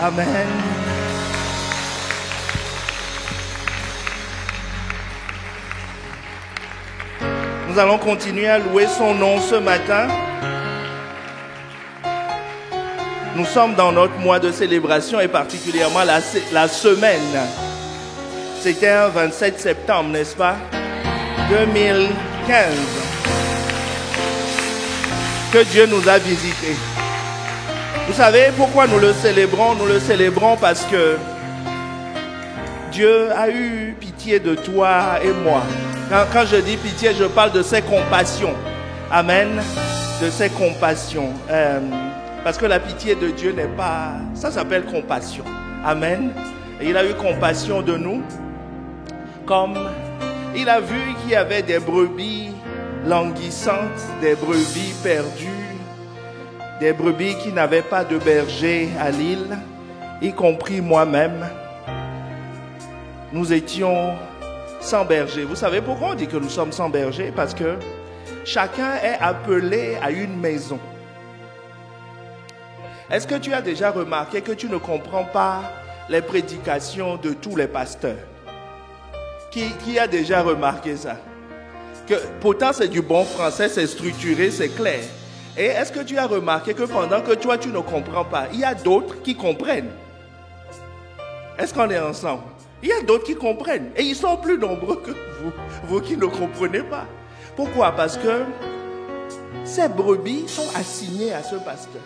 Amen. Nous allons continuer à louer son nom ce matin. Nous sommes dans notre mois de célébration et particulièrement la semaine. C'était un 27 septembre, n'est-ce pas? 2015. Que Dieu nous a visités. Vous savez pourquoi nous le célébrons? Nous le célébrons parce que Dieu a eu pitié de toi et moi. Quand je dis pitié, je parle de ses compassions. Amen. De ses compassions. Parce que la pitié de Dieu n'est pas... Ça s'appelle compassion. Amen. Et il a eu compassion de nous. Comme il a vu qu'il y avait des brebis languissantes, des brebis perdues, des brebis qui n'avaient pas de berger à l'île, y compris moi-même. Nous étions sans berger. Vous savez pourquoi on dit que nous sommes sans berger? Parce que chacun est appelé à une maison. Est-ce que tu as déjà remarqué que tu ne comprends pas les prédications de tous les pasteurs? Qui a déjà remarqué ça? Que pourtant c'est du bon français, c'est structuré, c'est clair. Et est-ce que tu as remarqué que pendant que toi tu ne comprends pas, il y a d'autres qui comprennent? Est-ce qu'on est ensemble? Il y a d'autres qui comprennent. Et ils sont plus nombreux que vous qui ne comprenez pas. Pourquoi? Parce que ces brebis sont assignées à ce pasteur.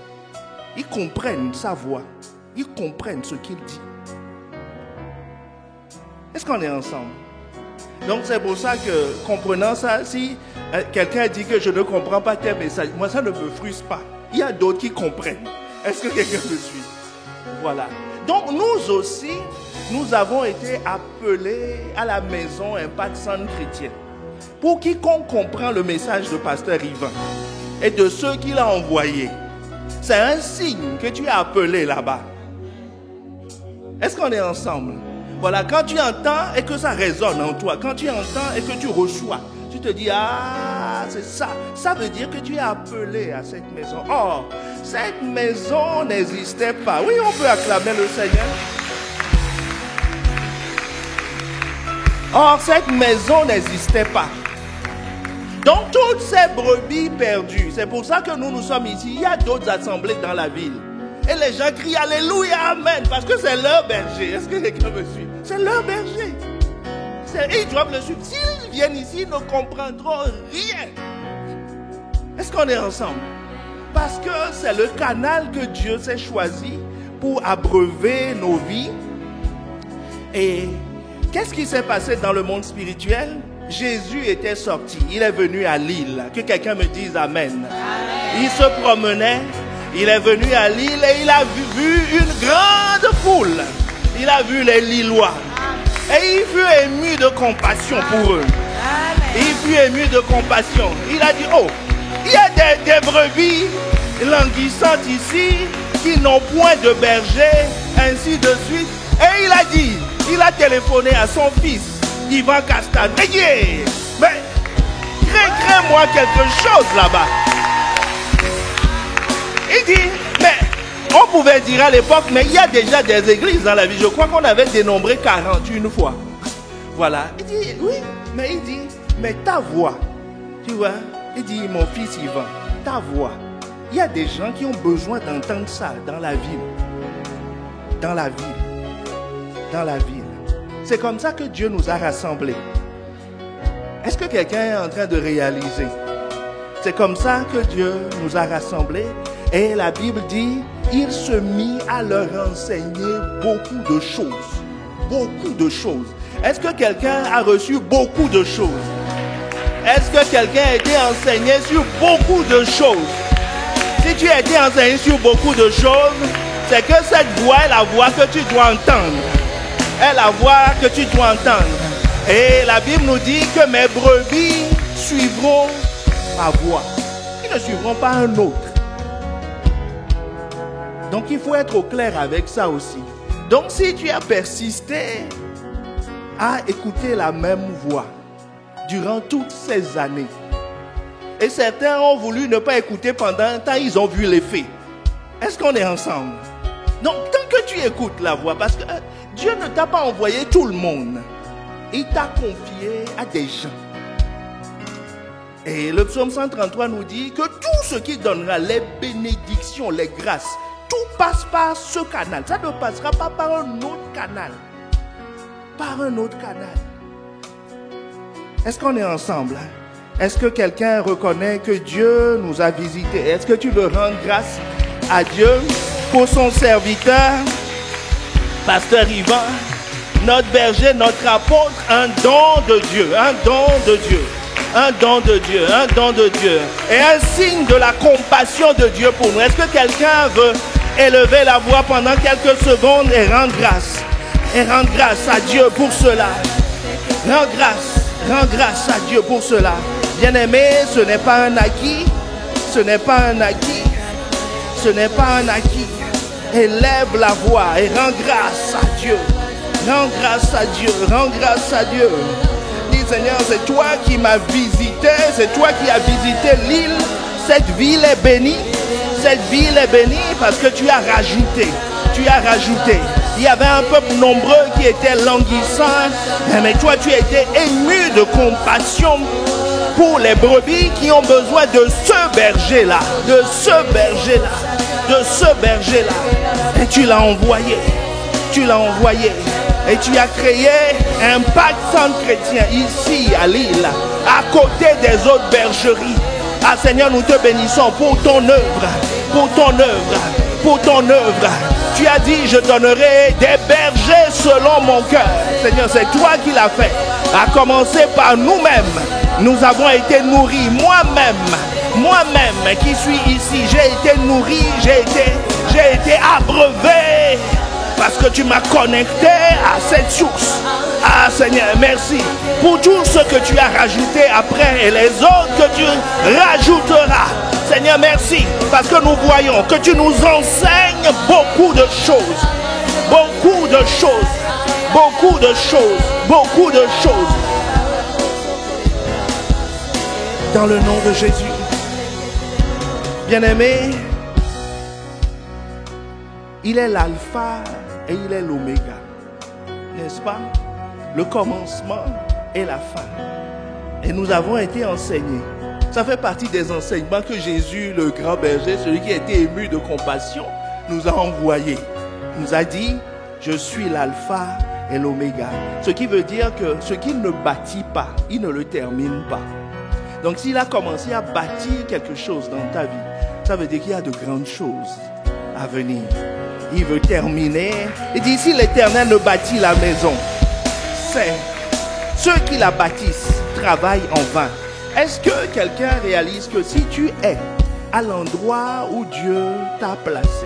Ils comprennent sa voix. Ils comprennent ce qu'il dit. Est-ce qu'on est ensemble? Donc c'est pour ça que, comprenant ça, si quelqu'un dit que je ne comprends pas tes messages, moi ça ne me frustre pas. Il y a d'autres qui comprennent. Est-ce que quelqu'un me suit? Voilà. Donc nous aussi, nous avons été appelés à la maison Impact Centre Chrétien. Pour quiconque comprend le message de Pasteur Yvan et de ceux qu'il a envoyés, c'est un signe que tu es appelé là-bas. Est-ce qu'on est ensemble? Voilà, quand tu entends et que ça résonne en toi, quand tu entends et que tu reçois, tu te dis, ah, c'est ça. Ça veut dire que tu es appelé à cette maison. Or, cette maison n'existait pas. Oui, on peut acclamer le Seigneur. Or, cette maison n'existait pas. Donc, toutes ces brebis perdues, c'est pour ça que nous sommes ici. Il y a d'autres assemblées dans la ville. Et les gens crient Alléluia, Amen, parce que c'est leur berger. Est-ce que quelqu'un me suit? C'est leur berger. Ils doivent le suivre. S'ils viennent ici, ils ne comprendront rien. Est-ce qu'on est ensemble? Parce que c'est le canal que Dieu s'est choisi pour abreuver nos vies. Et qu'est-ce qui s'est passé dans le monde spirituel? Jésus était sorti. Il est venu à l'île. Que quelqu'un me dise Amen. Amen. Il se promenait. Il est venu à l'île et il a vu une grande foule. Il a vu les Lillois. Et il fut ému de compassion pour eux. Il fut ému de compassion. Il a dit, oh, il y a des brebis languissantes ici qui n'ont point de berger, ainsi de suite. Et il a dit, il a téléphoné à son fils, Yvan Castane. Mais crée-moi quelque chose là-bas. Il dit, mais on pouvait dire à l'époque, mais il y a déjà des églises dans la vie. Je crois qu'on avait dénombré 41 fois. Voilà. Il dit, oui, mais il dit, mais ta voix, tu vois, il dit, mon fils Yvan, ta voix, il y a des gens qui ont besoin d'entendre ça dans la ville. Dans la ville. Dans la ville. C'est comme ça que Dieu nous a rassemblés. Est-ce que quelqu'un est en train de réaliser? C'est comme ça que Dieu nous a rassemblés. Et la Bible dit, il se mit à leur enseigner beaucoup de choses. Beaucoup de choses. Est-ce que quelqu'un a reçu beaucoup de choses? Est-ce que quelqu'un a été enseigné sur beaucoup de choses? Si tu as été enseigné sur beaucoup de choses, c'est que cette voix est la voix que tu dois entendre. Est la voix que tu dois entendre. Et la Bible nous dit que mes brebis suivront ma voix. Ils ne suivront pas un autre. Donc il faut être au clair avec ça aussi. Donc si tu as persisté à écouter la même voix durant toutes ces années, et certains ont voulu ne pas écouter pendant un temps, ils ont vu l'effet. Est-ce qu'on est ensemble? Donc, tant que tu écoutes la voix, parce que Dieu ne t'a pas envoyé tout le monde. Il t'a confié à des gens. Et le psaume 133 nous dit que tout ce qui donnera les bénédictions, les grâces, tout passe par ce canal. Ça ne passera pas par un autre canal. Par un autre canal. Est-ce qu'on est ensemble? Est-ce que quelqu'un reconnaît que Dieu nous a visités? Est-ce que tu veux rendre grâce à Dieu pour son serviteur, Pasteur Yvan, notre berger, notre apôtre, un don de Dieu, un don de Dieu. Un don de Dieu, un don de Dieu. Et un signe de la compassion de Dieu pour nous. Est-ce que quelqu'un veut élever la voix pendant quelques secondes et rendre grâce? Et rendre grâce à Dieu pour cela. Rends grâce à Dieu pour cela. Bien-aimé, ce n'est pas un acquis. Ce n'est pas un acquis. Ce n'est pas un acquis. Élève la voix et rends grâce à Dieu. Rends grâce à Dieu. Rends grâce à Dieu. Seigneur, c'est toi qui m'as visité, c'est toi qui as visité l'île. Cette ville est bénie. Cette ville est bénie parce que tu as rajouté. Tu as rajouté. Il y avait un peuple nombreux qui était languissant, mais toi tu as été ému de compassion pour les brebis qui ont besoin de ce berger-là, de ce berger-là, de ce berger-là. Et tu l'as envoyé. Tu l'as envoyé. Et tu as créé un pacte centre chrétien ici à l'île, à côté des autres bergeries. Ah Seigneur, nous te bénissons pour ton œuvre, pour ton œuvre, pour ton œuvre. Tu as dit, je donnerai des bergers selon mon cœur. Seigneur, c'est toi qui l'as fait. À commencer par nous-mêmes. Nous avons été nourris. Moi-même qui suis ici, j'ai été nourri, j'ai été abreuvé. Parce que tu m'as connecté à cette source. Ah Seigneur, merci pour tout ce que tu as rajouté après et les autres que tu rajouteras. Seigneur, merci parce que nous voyons que tu nous enseignes beaucoup de choses. Beaucoup de choses. Beaucoup de choses. Beaucoup de choses. Dans le nom de Jésus. Bien-aimé, il est l'alpha et il est l'oméga, n'est-ce pas? Le commencement et la fin. Et nous avons été enseignés. Ça fait partie des enseignements que Jésus, le grand berger, celui qui a été ému de compassion, nous a envoyés. Il nous a dit, je suis l'alpha et l'oméga. Ce qui veut dire que ce qu'il ne bâtit pas, il ne le termine pas. Donc s'il a commencé à bâtir quelque chose dans ta vie, ça veut dire qu'il y a de grandes choses à venir. Il veut terminer. Il dit, si l'Éternel ne bâtit la maison, c'est ceux qui la bâtissent travaillent en vain. Est-ce que quelqu'un réalise que si tu es à l'endroit où Dieu t'a placé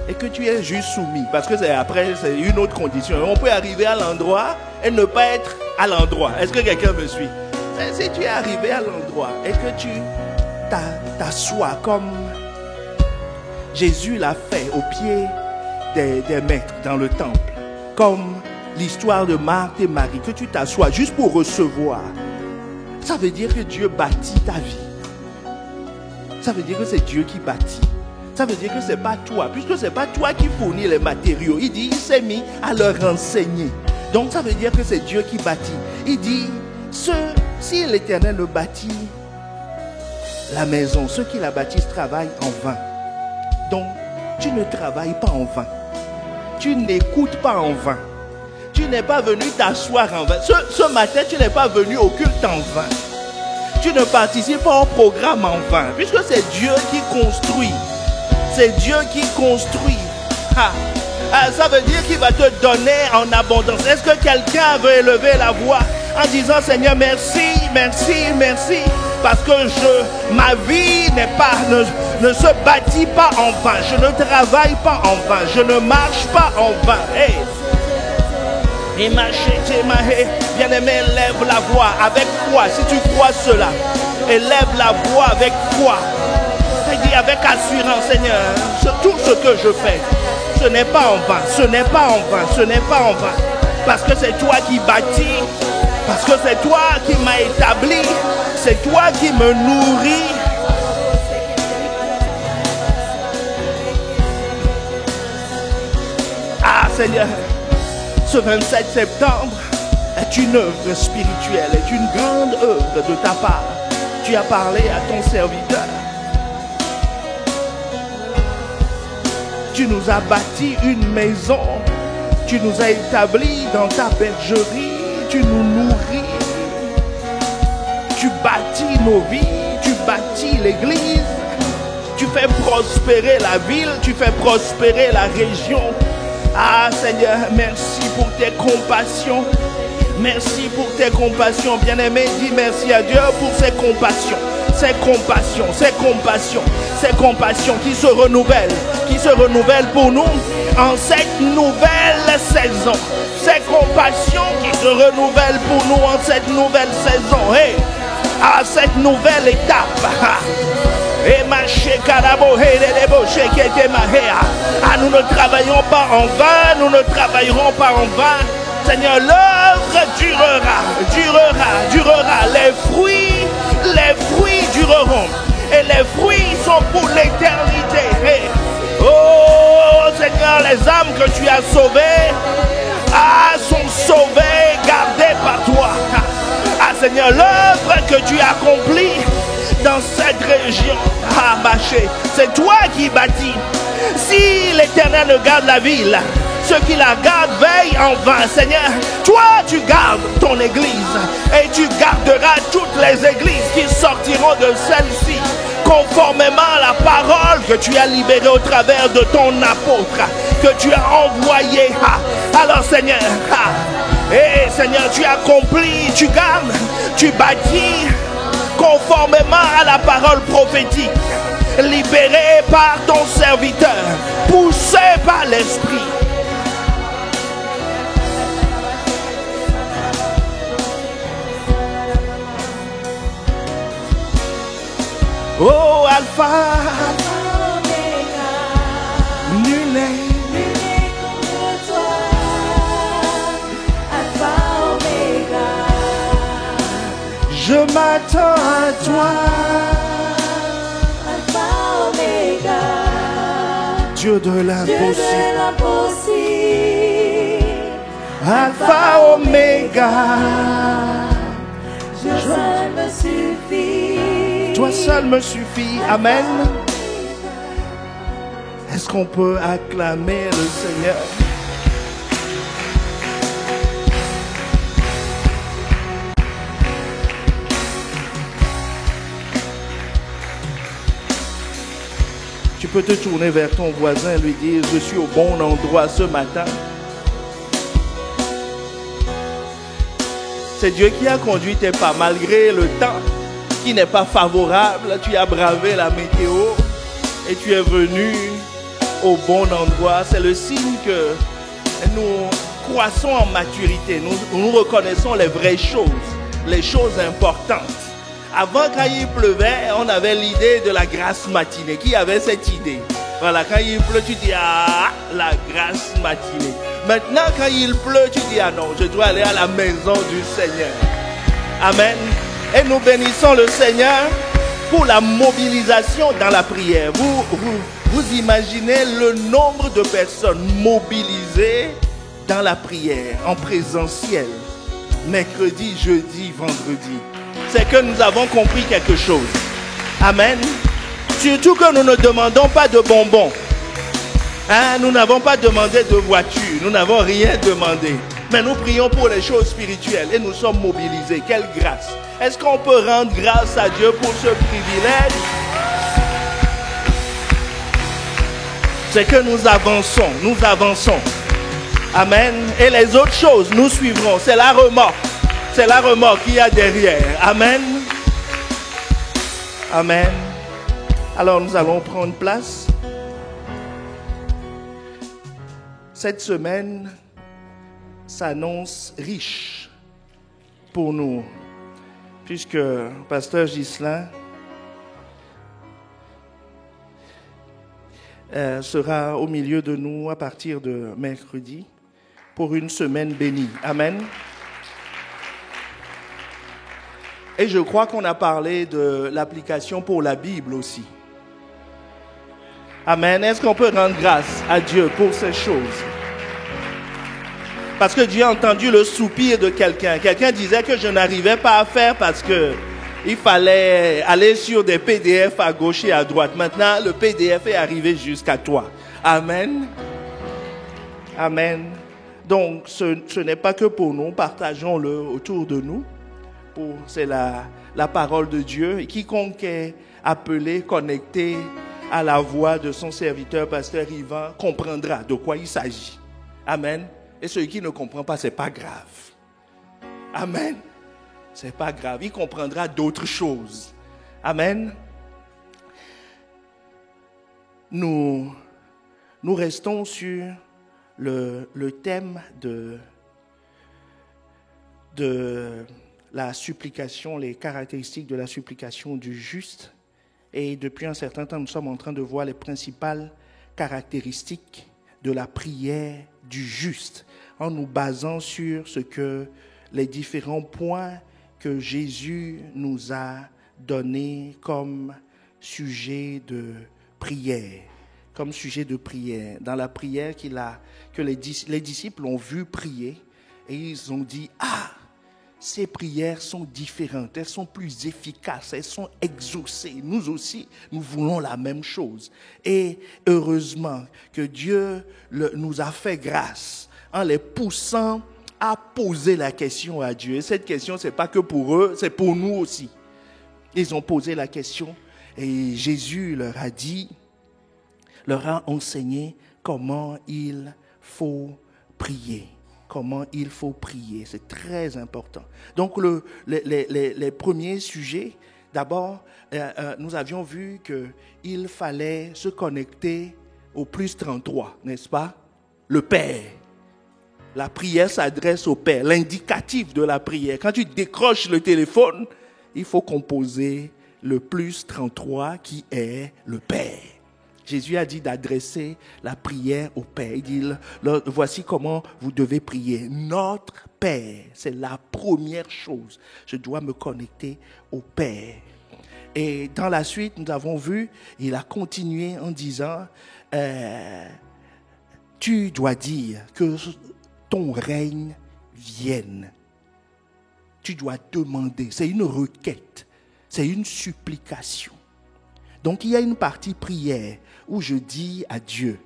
et que tu es juste soumis, parce que c'est une autre condition. On peut arriver à l'endroit et ne pas être à l'endroit. Est-ce que quelqu'un me suit? Si tu es arrivé à l'endroit et que tu t'assois comme Jésus l'a fait au pied des maîtres dans le temple, comme l'histoire de Marthe et Marie, que tu t'assois juste pour recevoir, ça veut dire que Dieu bâtit ta vie. Ça veut dire que c'est Dieu qui bâtit. Ça veut dire que ce n'est pas toi, puisque ce n'est pas toi qui fournis les matériaux. Il dit, il s'est mis à leur enseigner. Donc ça veut dire que c'est Dieu qui bâtit. Il dit, si l'Éternel ne bâtit la maison, ceux qui la bâtissent travaillent en vain. Donc, tu ne travailles pas en vain. Tu n'écoutes pas en vain. Tu n'es pas venu t'asseoir en vain. Ce matin, tu n'es pas venu au culte en vain. Tu ne participes pas au programme en vain. Puisque c'est Dieu qui construit. C'est Dieu qui construit. Ça veut dire qu'il va te donner en abondance. Est-ce que quelqu'un veut élever la voix en disant, Seigneur, merci, merci, merci. Parce que ma vie ne se bâtit pas en vain. Je ne travaille pas en vain. Je ne marche pas en vain. Hey. Bien-aimé, élève la voix avec foi. Si tu crois cela, élève la voix avec foi. Dis avec assurance, Seigneur, tout ce que je fais, ce n'est pas en vain. Ce n'est pas en vain. Ce n'est pas en vain. Parce que c'est toi qui bâtis. Parce que c'est toi qui m'as établi. C'est toi qui me nourris. Seigneur, ce 27 septembre est une œuvre spirituelle, est une grande œuvre de ta part. Tu as parlé à ton serviteur. Tu nous as bâti une maison. Tu nous as établis dans ta bergerie. Tu nous nourris. Tu bâtis nos vies. Tu bâtis l'église. Tu fais prospérer la ville. Tu fais prospérer la région. Ah Seigneur, merci pour tes compassions. Merci pour tes compassions. Bien-aimé, dis merci à Dieu pour ses compassions. Ces compassions, ces compassions, ces compassions qui se renouvellent pour nous en cette nouvelle saison. Ces compassions qui se renouvellent pour nous en cette nouvelle saison. Hey, à cette nouvelle étape. Ah, nous ne travaillons pas en vain, nous ne travaillerons pas en vain. Seigneur, l'œuvre durera. Les fruits dureront. Et les fruits sont pour l'éternité. Hey. Oh Seigneur, les âmes que tu as sauvées sont sauvées, gardées par toi. Ah Seigneur, l'œuvre que tu as accomplie dans cette région, c'est toi qui bâtis. Si l'Éternel ne garde la ville, ceux qui la gardent veillent en vain. Seigneur, toi tu gardes ton église et tu garderas toutes les églises qui sortiront de celle-ci conformément à la parole que tu as libérée au travers de ton apôtre, que tu as envoyé. Alors Seigneur, Seigneur, tu accomplis, tu gardes, tu bâtis conformément à la parole prophétique, libérée par ton serviteur, poussé par l'Esprit. Oh Alpha, nul n'est comme toi. Alpha, Oméga, je m'attends à toi. Alpha, Oméga, Dieu de l'impossible. Alpha, Oméga, Toi seul me suffit. toi seul me suffit. Amen. Est-ce qu'on peut acclamer le Seigneur? Tu peux te tourner vers ton voisin et lui dire: je suis au bon endroit ce matin. C'est Dieu qui a conduit tes pas malgré le temps qui n'est pas favorable. Tu as bravé la météo et tu es venu au bon endroit. C'est le signe que nous croissons en maturité. Nous reconnaissons les vraies choses, les choses importantes. Avant, quand il pleuvait, on avait l'idée de la grasse matinée. Qui avait cette idée? Voilà, quand il pleut, tu dis: ah, la grasse matinée. Maintenant, quand il pleut, tu dis: ah non, je dois aller à la maison du Seigneur. Amen. Et nous bénissons le Seigneur pour la mobilisation dans la prière. Vous imaginez le nombre de personnes mobilisées dans la prière, en présentiel, mercredi, jeudi, vendredi. C'est que nous avons compris quelque chose. Amen. Surtout que nous ne demandons pas de bonbons. Nous n'avons pas demandé de voiture. Nous n'avons rien demandé. Mais nous prions pour les choses spirituelles et nous sommes mobilisés. Quelle grâce. Est-ce qu'on peut rendre grâce à Dieu pour ce privilège? C'est que nous avançons. Nous avançons. Amen. Et les autres choses, nous suivrons. C'est la remorque. C'est la remorque qu'il y a derrière. Amen. Amen. Alors nous allons prendre place. Cette semaine s'annonce riche pour nous, puisque Pasteur Ghislain sera au milieu de nous à partir de mercredi pour une semaine bénie. Amen. Et je crois qu'on a parlé de l'application pour la Bible aussi. Amen. Est-ce qu'on peut rendre grâce à Dieu pour ces choses? Parce que Dieu a entendu le soupir de quelqu'un. Quelqu'un disait que je n'arrivais pas à faire parce que il fallait aller sur des PDF à gauche et à droite. Maintenant, le PDF est arrivé jusqu'à toi. Amen. Amen. Donc, ce n'est pas que pour nous. Partageons-le autour de nous. C'est la parole de Dieu. Et quiconque est appelé, connecté à la voix de son serviteur, pasteur Yvan, comprendra de quoi il s'agit. Amen. Et celui qui ne comprend pas, c'est pas grave. Amen. C'est pas grave. Il comprendra d'autres choses. Amen. Nous restons sur le thème de la supplication, les caractéristiques de la supplication du juste. Et depuis un certain temps, nous sommes en train de voir les principales caractéristiques de la prière du juste, en nous basant sur ce que les différents points que Jésus nous a donnés comme sujet de prière. Comme sujet de prière. Dans la prière que les disciples ont vu prier, et ils ont dit, ces prières sont différentes, elles sont plus efficaces, elles sont exaucées. Nous aussi, nous voulons la même chose. Et heureusement que Dieu nous a fait grâce en les poussant à poser la question à Dieu. Et cette question, ce n'est pas que pour eux, c'est pour nous aussi. Ils ont posé la question et Jésus leur a enseigné comment il faut prier. Comment il faut prier, c'est très important. Donc les premiers sujets, d'abord, nous avions vu qu'il fallait se connecter au plus 33, n'est-ce pas? Le Père. La prière s'adresse au Père, l'indicatif de la prière. Quand tu décroches le téléphone, il faut composer le plus 33 qui est le Père. Jésus a dit d'adresser la prière au Père. Il dit, voici comment vous devez prier. Notre Père, c'est la première chose. Je dois me connecter au Père. Et dans la suite, nous avons vu, il a continué en disant, tu dois dire que ton règne vienne. Tu dois demander. C'est une requête. C'est une supplication. Donc, il y a une partie prière où je dis à Dieu,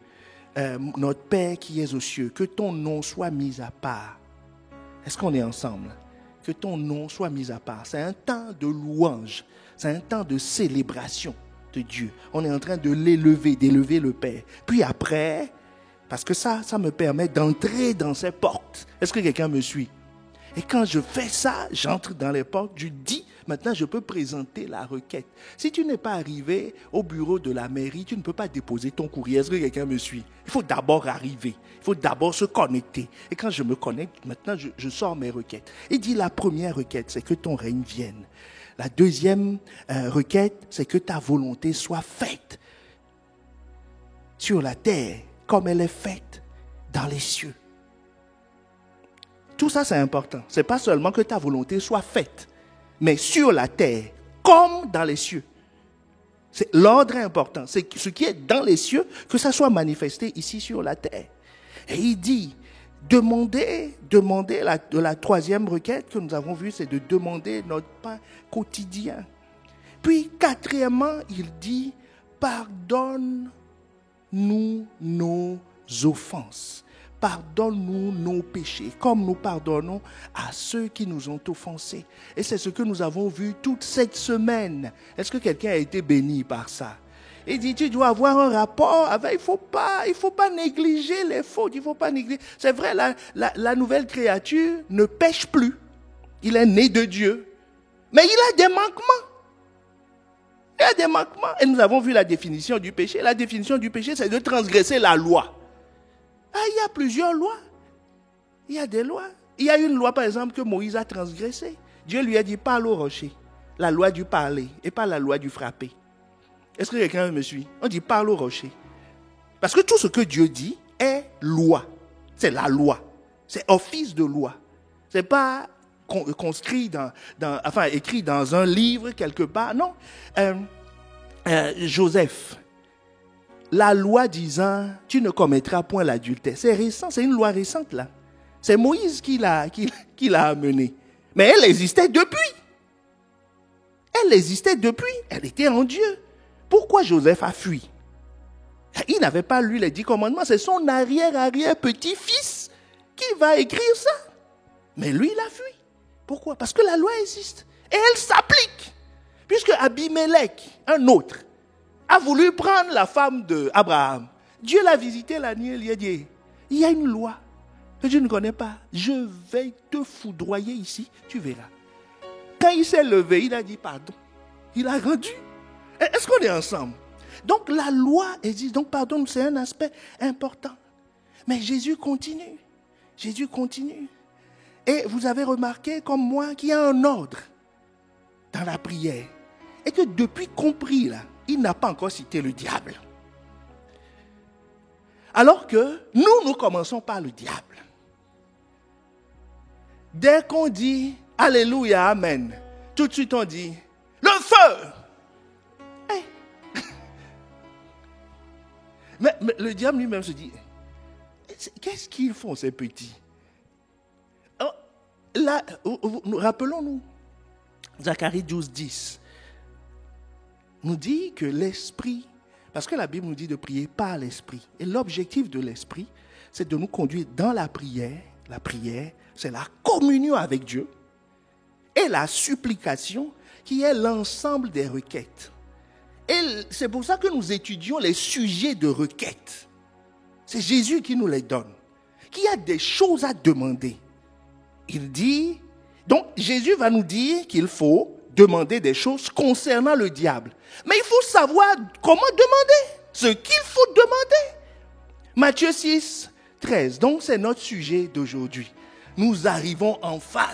notre Père qui es aux cieux, que ton nom soit mis à part. Est-ce qu'on est ensemble? Que ton nom soit mis à part. C'est un temps de louange. C'est un temps de célébration de Dieu. On est en train de l'élever, d'élever le Père. Puis après, parce que ça me permet d'entrer dans ses portes. Est-ce que quelqu'un me suit? Et quand je fais ça, j'entre dans les portes, je dis, maintenant je peux présenter la requête. Si tu n'es pas arrivé au bureau de la mairie, tu ne peux pas déposer ton courrier. Est-ce que quelqu'un me suit? Il faut d'abord arriver, il faut d'abord se connecter. Et quand je me connecte, maintenant je sors mes requêtes. Il dit la première requête, c'est que ton règne vienne. La deuxième requête, c'est que ta volonté soit faite sur la terre comme elle est faite dans les cieux. Tout ça, c'est important. Ce n'est pas seulement que ta volonté soit faite, mais sur la terre, comme dans les cieux. L'ordre est important. C'est ce qui est dans les cieux, que ça soit manifesté ici sur la terre. Et il dit, demandez la troisième requête que nous avons vue, c'est de demander notre pain quotidien. Puis, quatrièmement, il dit, pardonne-nous nos offenses. Pardonne-nous nos péchés, comme nous pardonnons à ceux qui nous ont offensés. Et c'est ce que nous avons vu toute cette semaine. Est-ce que quelqu'un a été béni par ça? Il dit, tu dois avoir un rapport avec, il faut pas négliger les fautes, il faut pas négliger. C'est vrai, la nouvelle créature ne pêche plus. Il est né de Dieu. Mais il a des manquements. Il a des manquements. Et nous avons vu la définition du péché. La définition du péché, c'est de transgresser la loi. Il y a plusieurs lois. Il y a des lois. Il y a une loi, par exemple, que Moïse a transgressée. Dieu lui a dit, parle au rocher. La loi du parler et pas la loi du frapper. Est-ce que quelqu'un me suit? On dit, parle au rocher. Parce que tout ce que Dieu dit est loi. C'est la loi. C'est office de loi. Ce n'est pas conscrit écrit dans un livre quelque part. Non. Joseph. La loi disant, tu ne commettras point l'adultère. C'est récent, c'est une loi récente là. C'est Moïse qui l'a amenée. Mais elle existait depuis. Elle existait depuis. Elle était en Dieu. Pourquoi Joseph a fui? Il n'avait pas lu les 10 commandements. C'est son arrière-petit-fils qui va écrire ça. Mais lui, il a fui. Pourquoi? Parce que la loi existe. Et elle s'applique. Puisque Abimelech, un autre, a voulu prendre la femme d'Abraham. Dieu l'a visité la nuit, il lui a dit, il y a une loi que je ne connais pas. Je vais te foudroyer ici, tu verras. Quand il s'est levé, il a dit pardon. Il a rendu. Est-ce qu'on est ensemble? Donc la loi existe. Donc pardon, c'est un aspect important. Mais Jésus continue. Jésus continue. Et vous avez remarqué, comme moi, qu'il y a un ordre dans la prière. Et que depuis qu'on prie, là, il n'a pas encore cité le diable. Alors que nous commençons par le diable. Dès qu'on dit Alléluia, Amen, tout de suite on dit le feu. Hey. Mais le diable lui-même se dit, qu'est-ce qu'ils font ces petits? Oh, là, rappelons-nous, Zacharie 12, 10 nous dit que l'esprit, parce que la Bible nous dit de prier par l'esprit, et l'objectif de l'esprit, c'est de nous conduire dans la prière. La prière, c'est la communion avec Dieu, et la supplication, qui est l'ensemble des requêtes. Et c'est pour ça que nous étudions les sujets de requêtes. C'est Jésus qui nous les donne, qui a des choses à demander. Il dit, donc Jésus va nous dire qu'il faut demander des choses concernant le diable. Mais il faut savoir comment demander, ce qu'il faut demander. Matthieu 6, 13. Donc c'est notre sujet d'aujourd'hui. Nous arrivons enfin.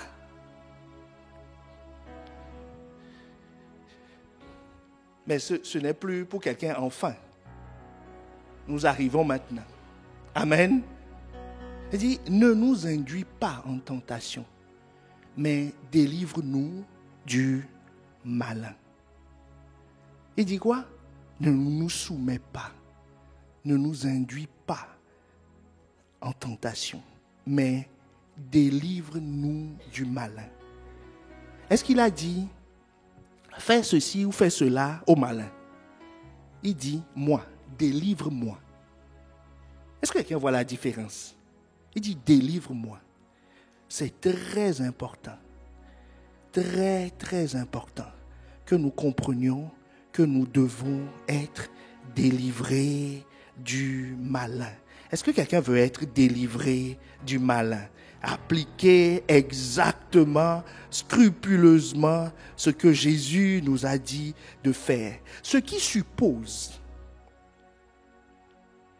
Mais ce n'est plus pour quelqu'un enfin. Nous arrivons maintenant. Amen. Il dit, ne nous induis pas en tentation, mais délivre-nous du malin. Il dit quoi? Ne nous soumets pas, ne nous induis pas en tentation, mais délivre-nous du malin. Est-ce qu'il a dit, fais ceci ou fais cela au malin? Il dit, moi, délivre-moi. Est-ce que quelqu'un voit la différence? Il dit, délivre-moi. C'est très important. Très, très important que nous comprenions que nous devons être délivrés du malin. Est-ce que quelqu'un veut être délivré du malin? Appliquer exactement, scrupuleusement ce que Jésus nous a dit de faire. Ce qui suppose,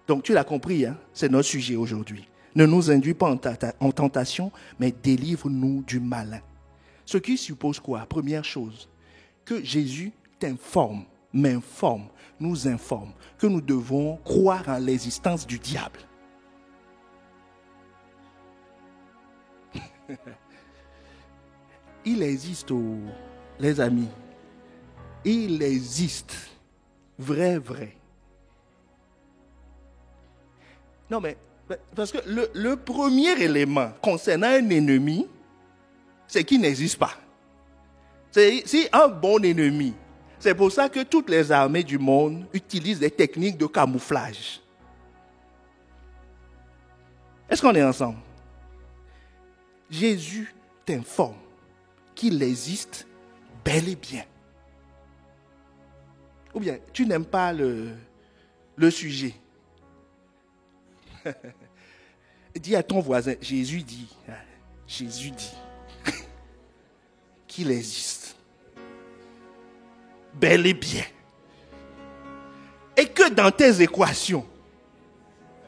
donc tu l'as compris, hein? C'est notre sujet aujourd'hui. Ne nous induis pas en tentation, mais délivre-nous du malin. Ce qui suppose quoi? Première chose, que Jésus m'informe, nous informe que nous devons croire en l'existence du diable. Il existe, les amis. Il existe. Vrai. Non, mais parce que le premier élément concernant un ennemi, c'est qu'il n'existe pas. C'est un bon ennemi. C'est pour ça que toutes les armées du monde utilisent des techniques de camouflage. Est-ce qu'on est ensemble? Jésus t'informe qu'il existe bel et bien. Ou bien, tu n'aimes pas le sujet. Dis à ton voisin, Jésus dit qu'il existe bel et bien. Et que dans tes équations,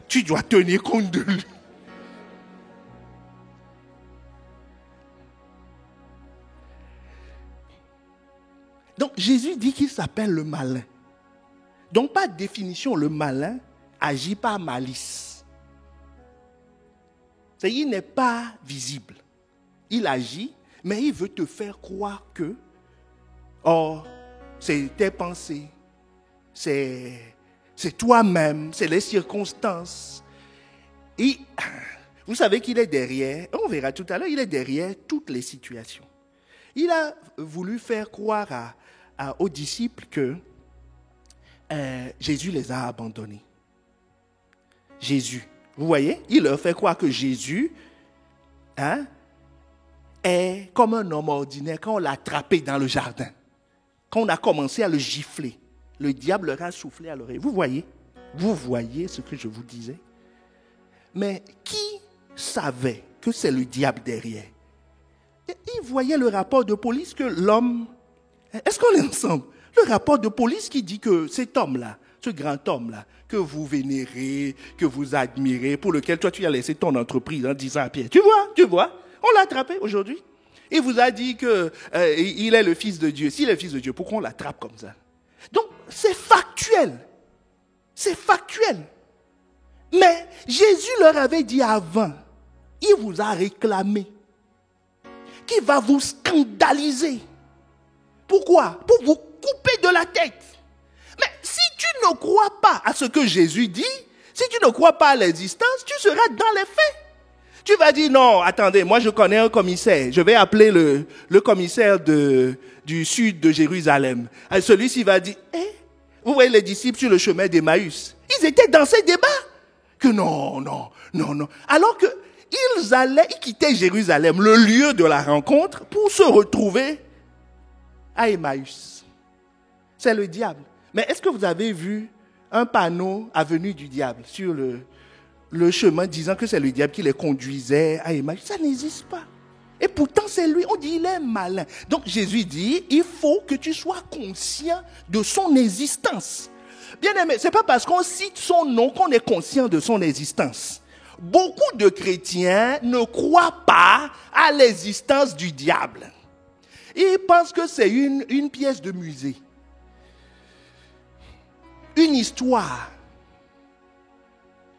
tu dois tenir compte de lui. Donc Jésus dit qu'il s'appelle le malin. Donc par définition, le malin agit par malice. C'est-à-dire qu'il n'est pas visible. Il agit, mais il veut te faire croire que c'est tes pensées, c'est toi-même, c'est les circonstances. Et Vous savez qu'il est derrière, on verra tout à l'heure, il est derrière toutes les situations. Il a voulu faire croire aux disciples que Jésus les a abandonnés. Jésus, vous voyez, il leur fait croire que Jésus est comme un homme ordinaire quand on l'a attrapé dans le jardin. Quand on a commencé à le gifler, le diable leur a soufflé à l'oreille. Vous voyez ce que je vous disais? Mais qui savait que c'est le diable derrière? Il voyait le rapport de police que l'homme... Est-ce qu'on est ensemble? Le rapport de police qui dit que cet homme-là, ce grand homme-là, que vous vénérez, que vous admirez, pour lequel toi tu as laissé ton entreprise en disant à Pierre, tu vois, on l'a attrapé aujourd'hui. Il vous a dit qu'il est le Fils de Dieu. S'il est le Fils de Dieu, pourquoi on l'attrape comme ça? Donc, c'est factuel. C'est factuel. Mais Jésus leur avait dit avant, il vous a réclamé, qu'il va vous scandaliser. Pourquoi? Pour vous couper de la tête. Mais si tu ne crois pas à ce que Jésus dit, si tu ne crois pas à l'existence, tu seras dans les faits. Tu vas dire, non, attendez, moi je connais un commissaire. Je vais appeler le commissaire du sud de Jérusalem. Celui-ci va dire, vous voyez les disciples sur le chemin d'Emmaüs. Ils étaient dans ces débats. Que non. Alors qu'ils quittaient Jérusalem, le lieu de la rencontre, pour se retrouver à Emmaüs. C'est le diable. Mais est-ce que vous avez vu un panneau Avenue du diable sur le chemin disant que c'est le diable qui les conduisait à Emmaüs? Ça n'existe pas. Et pourtant c'est lui, on dit il est malin. Donc Jésus dit, il faut que tu sois conscient de son existence. Bien aimé, ce n'est pas parce qu'on cite son nom qu'on est conscient de son existence. Beaucoup de chrétiens ne croient pas à l'existence du diable. Ils pensent que c'est une pièce de musée. Une histoire.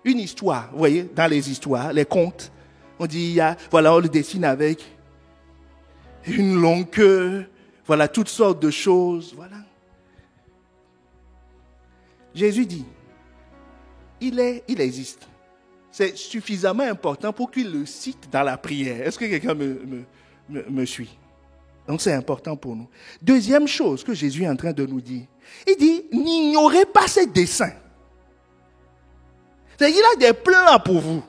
Vous voyez, dans les histoires, les contes, on dit, on le dessine avec une longue queue, voilà, toutes sortes de choses, voilà. Jésus dit, il existe. C'est suffisamment important pour qu'il le cite dans la prière. Est-ce que quelqu'un me suit? Donc c'est important pour nous. Deuxième chose que Jésus est en train de nous dire, il dit, n'ignorez pas ses desseins. C'est-à-dire qu'il a des plans pour vous.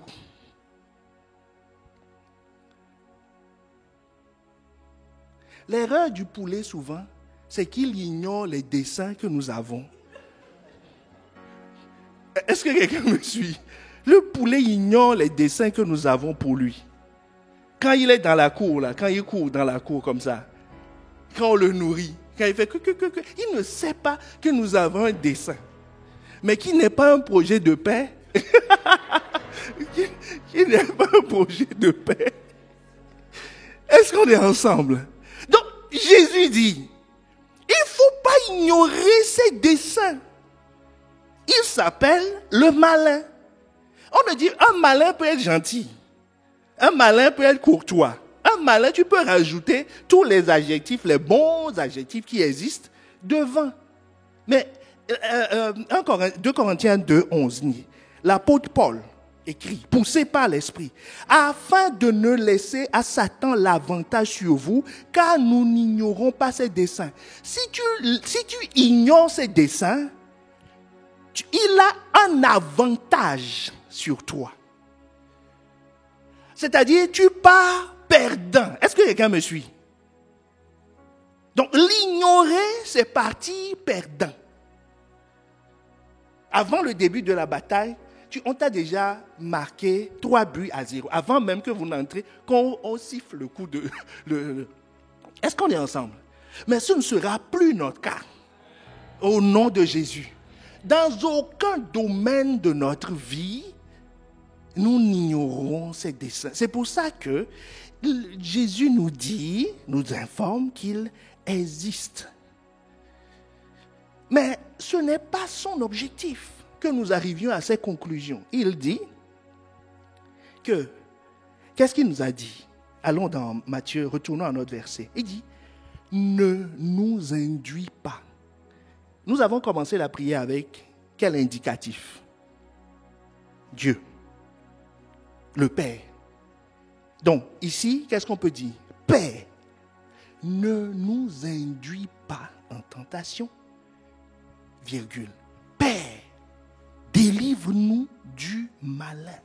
L'erreur du poulet souvent, c'est qu'il ignore les desseins que nous avons. Est-ce que quelqu'un me suit? Le poulet ignore les desseins que nous avons pour lui. Quand il est dans la cour, là, quand il court dans la cour comme ça, quand on le nourrit, quand il fait il ne sait pas que nous avons un dessein. Mais qui n'est pas un projet de paix. Qui n'est pas un projet de paix. Est-ce qu'on est ensemble? Donc, Jésus dit, il ne faut pas ignorer ses desseins. Il s'appelle le malin. On me dit, un malin peut être gentil. Un malin peut être courtois. Un malin, tu peux rajouter tous les adjectifs, les bons adjectifs qui existent devant. Mais 2 Corinthiens 2, 11, l'apôtre Paul écrit, poussé par l'Esprit, afin de ne laisser à Satan l'avantage sur vous, car nous n'ignorons pas ses desseins. Si tu ignores ses desseins, il a un avantage sur toi. C'est-à-dire, tu pars perdant. Est-ce que quelqu'un me suit? Donc, l'ignorer, c'est partir perdant. Avant le début de la bataille, on t'a déjà marqué 3-0. Avant même que vous n'entrez, qu'on siffle le coup de... Est-ce qu'on est ensemble? Mais ce ne sera plus notre cas. Au nom de Jésus. Dans aucun domaine de notre vie, nous n'ignorons ses desseins. C'est pour ça que Jésus nous dit, nous informe qu'il existe. Mais ce n'est pas son objectif que nous arrivions à ces conclusions. Il dit que, qu'est-ce qu'il nous a dit? Allons dans Matthieu, retournons à notre verset. Il dit, ne nous induis pas. Nous avons commencé la prière avec quel indicatif? Dieu, le Père. Donc, ici, qu'est-ce qu'on peut dire? Père, ne nous induis pas en tentation, virgule. Père, délivre-nous du malin.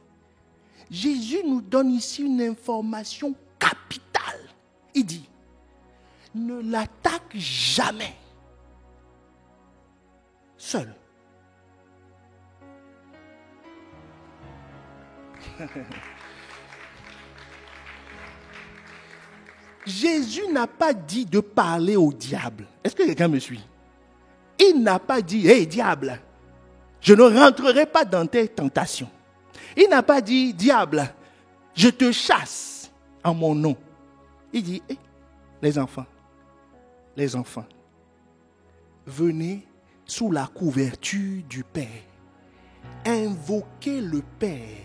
Jésus nous donne ici une information capitale. Il dit, ne l'attaque jamais seul. Jésus n'a pas dit de parler au diable. Est-ce que quelqu'un me suit? Il n'a pas dit, hé diable, je ne rentrerai pas dans tes tentations. Il n'a pas dit, diable, je te chasse en mon nom. Il dit, les enfants, venez sous la couverture du Père. Invoquez le Père.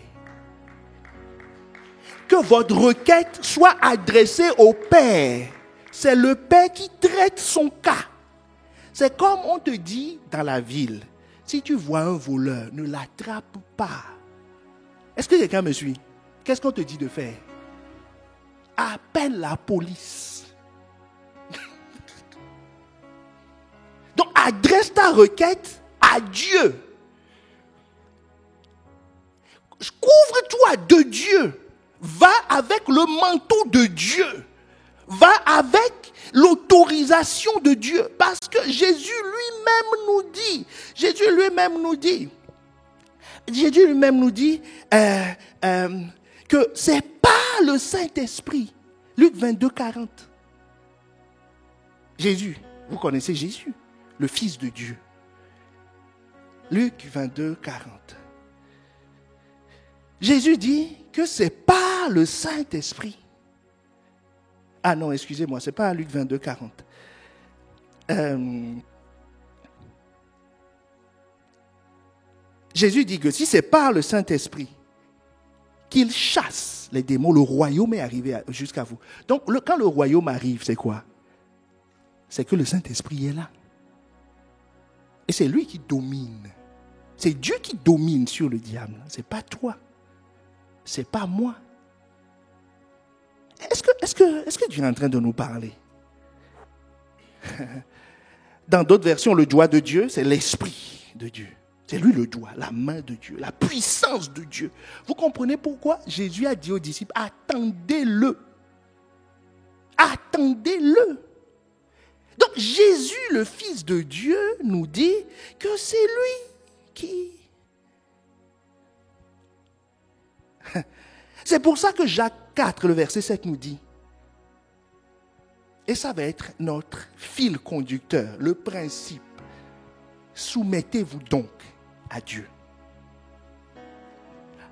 Que votre requête soit adressée au Père. C'est le Père qui traite son cas. C'est comme on te dit dans la ville, si tu vois un voleur, ne l'attrape pas. Est-ce que quelqu'un me suit? Qu'est-ce qu'on te dit de faire? Appelle la police. Donc adresse ta requête à Dieu. Couvre-toi de Dieu. Va avec le manteau de Dieu. Va avec l'autorisation de Dieu. Parce que Jésus lui-même nous dit que c'est pas le Saint-Esprit. Luc 22, 40. Jésus, vous connaissez Jésus, le Fils de Dieu. Luc 22, 40. Jésus dit que c'est pas le Saint-Esprit. Ah non, excusez-moi, c'est pas Luc 22, 40. Jésus dit que si c'est par le Saint-Esprit qu'il chasse les démons, le royaume est arrivé jusqu'à vous. Donc, quand le royaume arrive, c'est quoi? C'est que le Saint-Esprit est là. Et c'est lui qui domine. C'est Dieu qui domine sur le diable. C'est pas toi. C'est pas moi. Est-ce que Dieu est en train de nous parler? Dans d'autres versions, le doigt de Dieu, c'est l'Esprit de Dieu. C'est lui le doigt, la main de Dieu, la puissance de Dieu. Vous comprenez pourquoi Jésus a dit aux disciples, attendez-le. Attendez-le. Donc Jésus, le Fils de Dieu, nous dit que c'est lui qui... C'est pour ça que Jacques 4, le verset 7 nous dit, et ça va être notre fil conducteur, le principe, soumettez-vous donc à Dieu.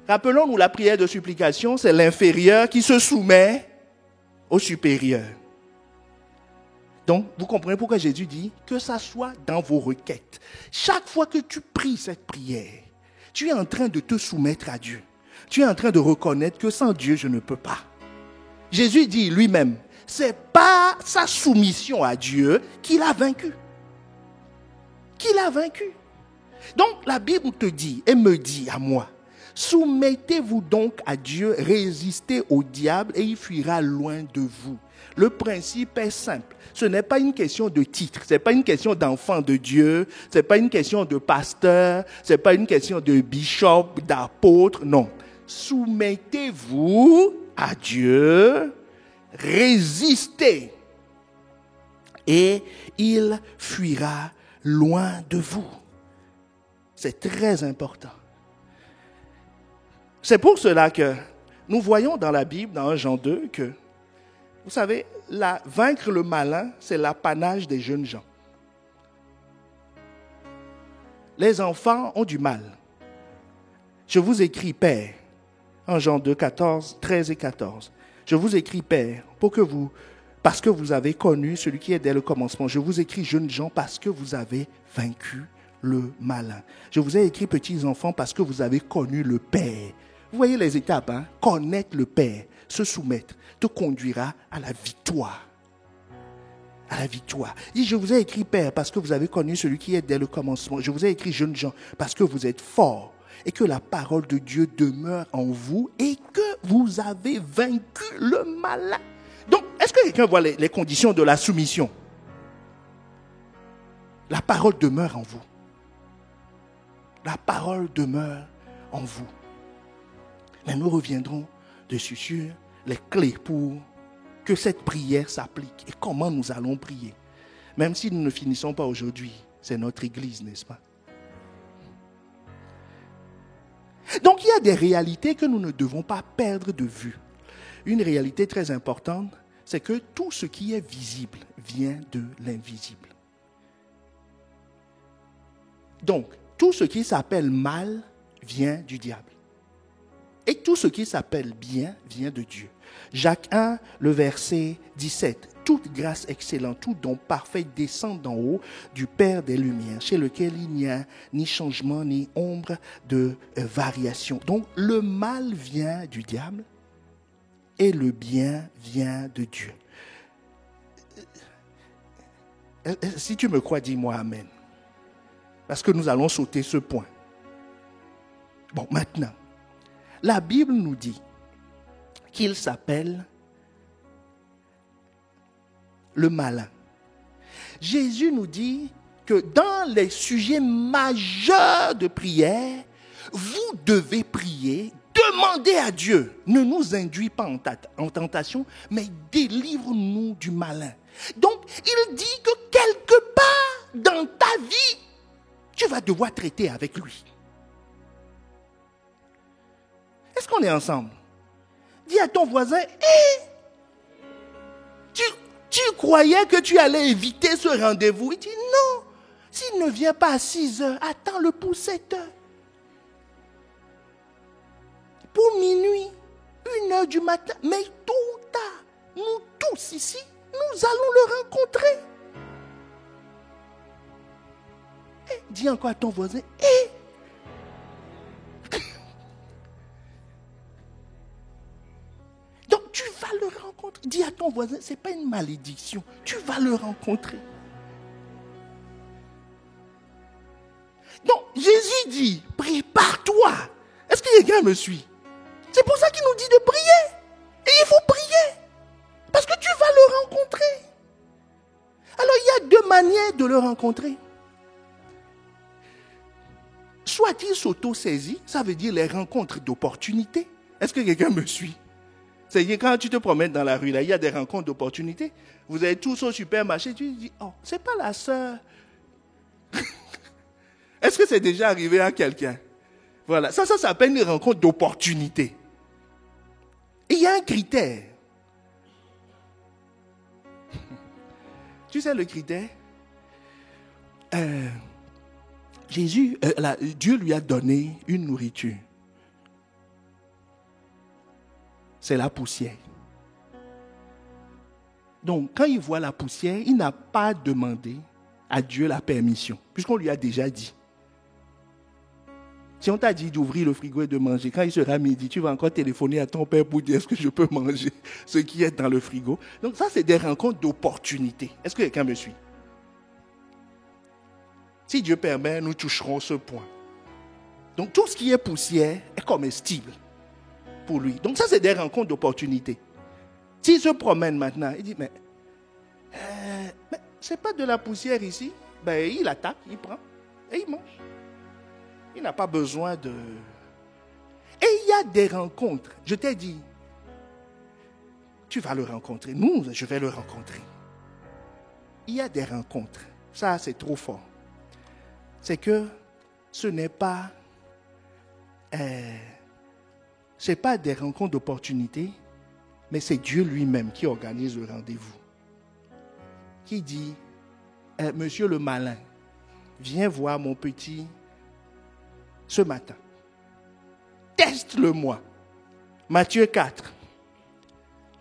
Rappelons-nous la prière de supplication, c'est l'inférieur qui se soumet au supérieur. Donc, vous comprenez pourquoi Jésus dit que ça soit dans vos requêtes. Chaque fois que tu pries cette prière, tu es en train de te soumettre à Dieu. Tu es en train de reconnaître que sans Dieu, je ne peux pas. Jésus dit lui-même, c'est pas sa soumission à Dieu qu'il a vaincu. Qu'il a vaincu. Donc, la Bible te dit et me dit à moi, soumettez-vous donc à Dieu, résistez au diable et il fuira loin de vous. Le principe est simple. Ce n'est pas une question de titre, ce n'est pas une question d'enfant de Dieu, ce n'est pas une question de pasteur, ce n'est pas une question de bishop, d'apôtre, non. Soumettez-vous à Dieu, résistez et il fuira loin de vous. C'est très important. C'est pour cela que nous voyons dans la Bible, dans 1 Jean 2, que, vous savez, vaincre le malin, c'est l'apanage des jeunes gens. Les enfants ont du mal. Je vous écris, Père, 1 Jean 2, 13 et 14. Je vous écris, Père, parce que vous avez connu celui qui est dès le commencement. Je vous écris, jeunes gens, parce que vous avez vaincu le malin. Je vous ai écrit, petits enfants, parce que vous avez connu le Père. Vous voyez les étapes, hein? Connaître le Père, se soumettre, te conduira à la victoire. À la victoire. Il dit, je vous ai écrit, Père, parce que vous avez connu celui qui est dès le commencement. Je vous ai écrit, jeunes gens, parce que vous êtes forts. et que la parole de Dieu demeure en vous et que vous avez vaincu le malin. Donc, est-ce que quelqu'un voit les conditions de la soumission? La parole demeure en vous. La parole demeure en vous. Mais nous reviendrons dessus sur les clés pour que cette prière s'applique et comment nous allons prier. Même si nous ne finissons pas aujourd'hui, c'est notre église, n'est-ce pas? Donc il y a des réalités que nous ne devons pas perdre de vue. Une réalité très importante, c'est que tout ce qui est visible vient de l'invisible. Donc, tout ce qui s'appelle mal vient du diable. Et tout ce qui s'appelle bien vient de Dieu. Jacques 1, le verset 17. Toute grâce excellente, tout don parfait descend d'en haut du Père des Lumières, chez lequel il n'y a ni changement ni ombre de variation. Donc, le mal vient du diable et le bien vient de Dieu. Si tu me crois, dis-moi Amen. Parce que nous allons sauter ce point. Bon, maintenant, la Bible nous dit qu'il s'appelle le malin. Jésus nous dit que dans les sujets majeurs de prière, vous devez prier, demander à Dieu, ne nous induis pas en tentation, mais délivre-nous du malin. Donc, il dit que quelque part dans ta vie, tu vas devoir traiter avec lui. Est-ce qu'on est ensemble? Dis à ton voisin, tu croyais que tu allais éviter ce rendez-vous? Il dit non, s'il ne vient pas à 6 heures, attends-le pour 7 heures. Pour minuit, 1 heure du matin, mais tôt ou tard, nous tous ici, nous allons le rencontrer. Dis encore à ton voisin, Donc tu vas le rencontrer. Dis à ton voisin, ce n'est pas une malédiction. Tu vas le rencontrer. Donc Jésus dit, prépare-toi. Est-ce que quelqu'un me suit? C'est pour ça qu'il nous dit de prier. Et il faut prier. Parce que tu vas le rencontrer. Alors il y a 2 manières de le rencontrer. Soit il s'auto-saisit, ça veut dire les rencontres d'opportunités. Est-ce que quelqu'un me suit? C'est-à-dire quand tu te promènes dans la rue, là, il y a des rencontres d'opportunités. Vous allez tous au supermarché, tu dis, oh, c'est pas la sœur. Est-ce que c'est déjà arrivé à quelqu'un? Voilà, ça s'appelle une rencontre d'opportunité. Et il y a un critère. Tu sais le critère? Dieu lui a donné une nourriture. C'est la poussière. Donc, quand il voit la poussière, il n'a pas demandé à Dieu la permission, puisqu'on lui a déjà dit. Si on t'a dit d'ouvrir le frigo et de manger, quand il sera midi, tu vas encore téléphoner à ton père pour dire est-ce que je peux manger ce qui est dans le frigo. Donc ça, c'est des rencontres d'opportunités. Est-ce que quelqu'un me suit? Si Dieu permet, nous toucherons ce point. Donc tout ce qui est poussière est comestible pour lui. Donc ça, c'est des rencontres d'opportunités. S'il se promène maintenant, il dit, mais c'est pas de la poussière ici. Ben, il attaque, il prend et il mange. Il n'a pas besoin de... Et il y a des rencontres. Je t'ai dit, tu vas le rencontrer. Je vais le rencontrer. Il y a des rencontres. Ça, c'est trop fort. C'est que ce n'est pas... c'est pas des rencontres d'opportunité, mais c'est Dieu lui-même qui organise le rendez-vous. Qui dit, monsieur le malin, viens voir mon petit ce matin. Teste-le-moi. Matthieu 4.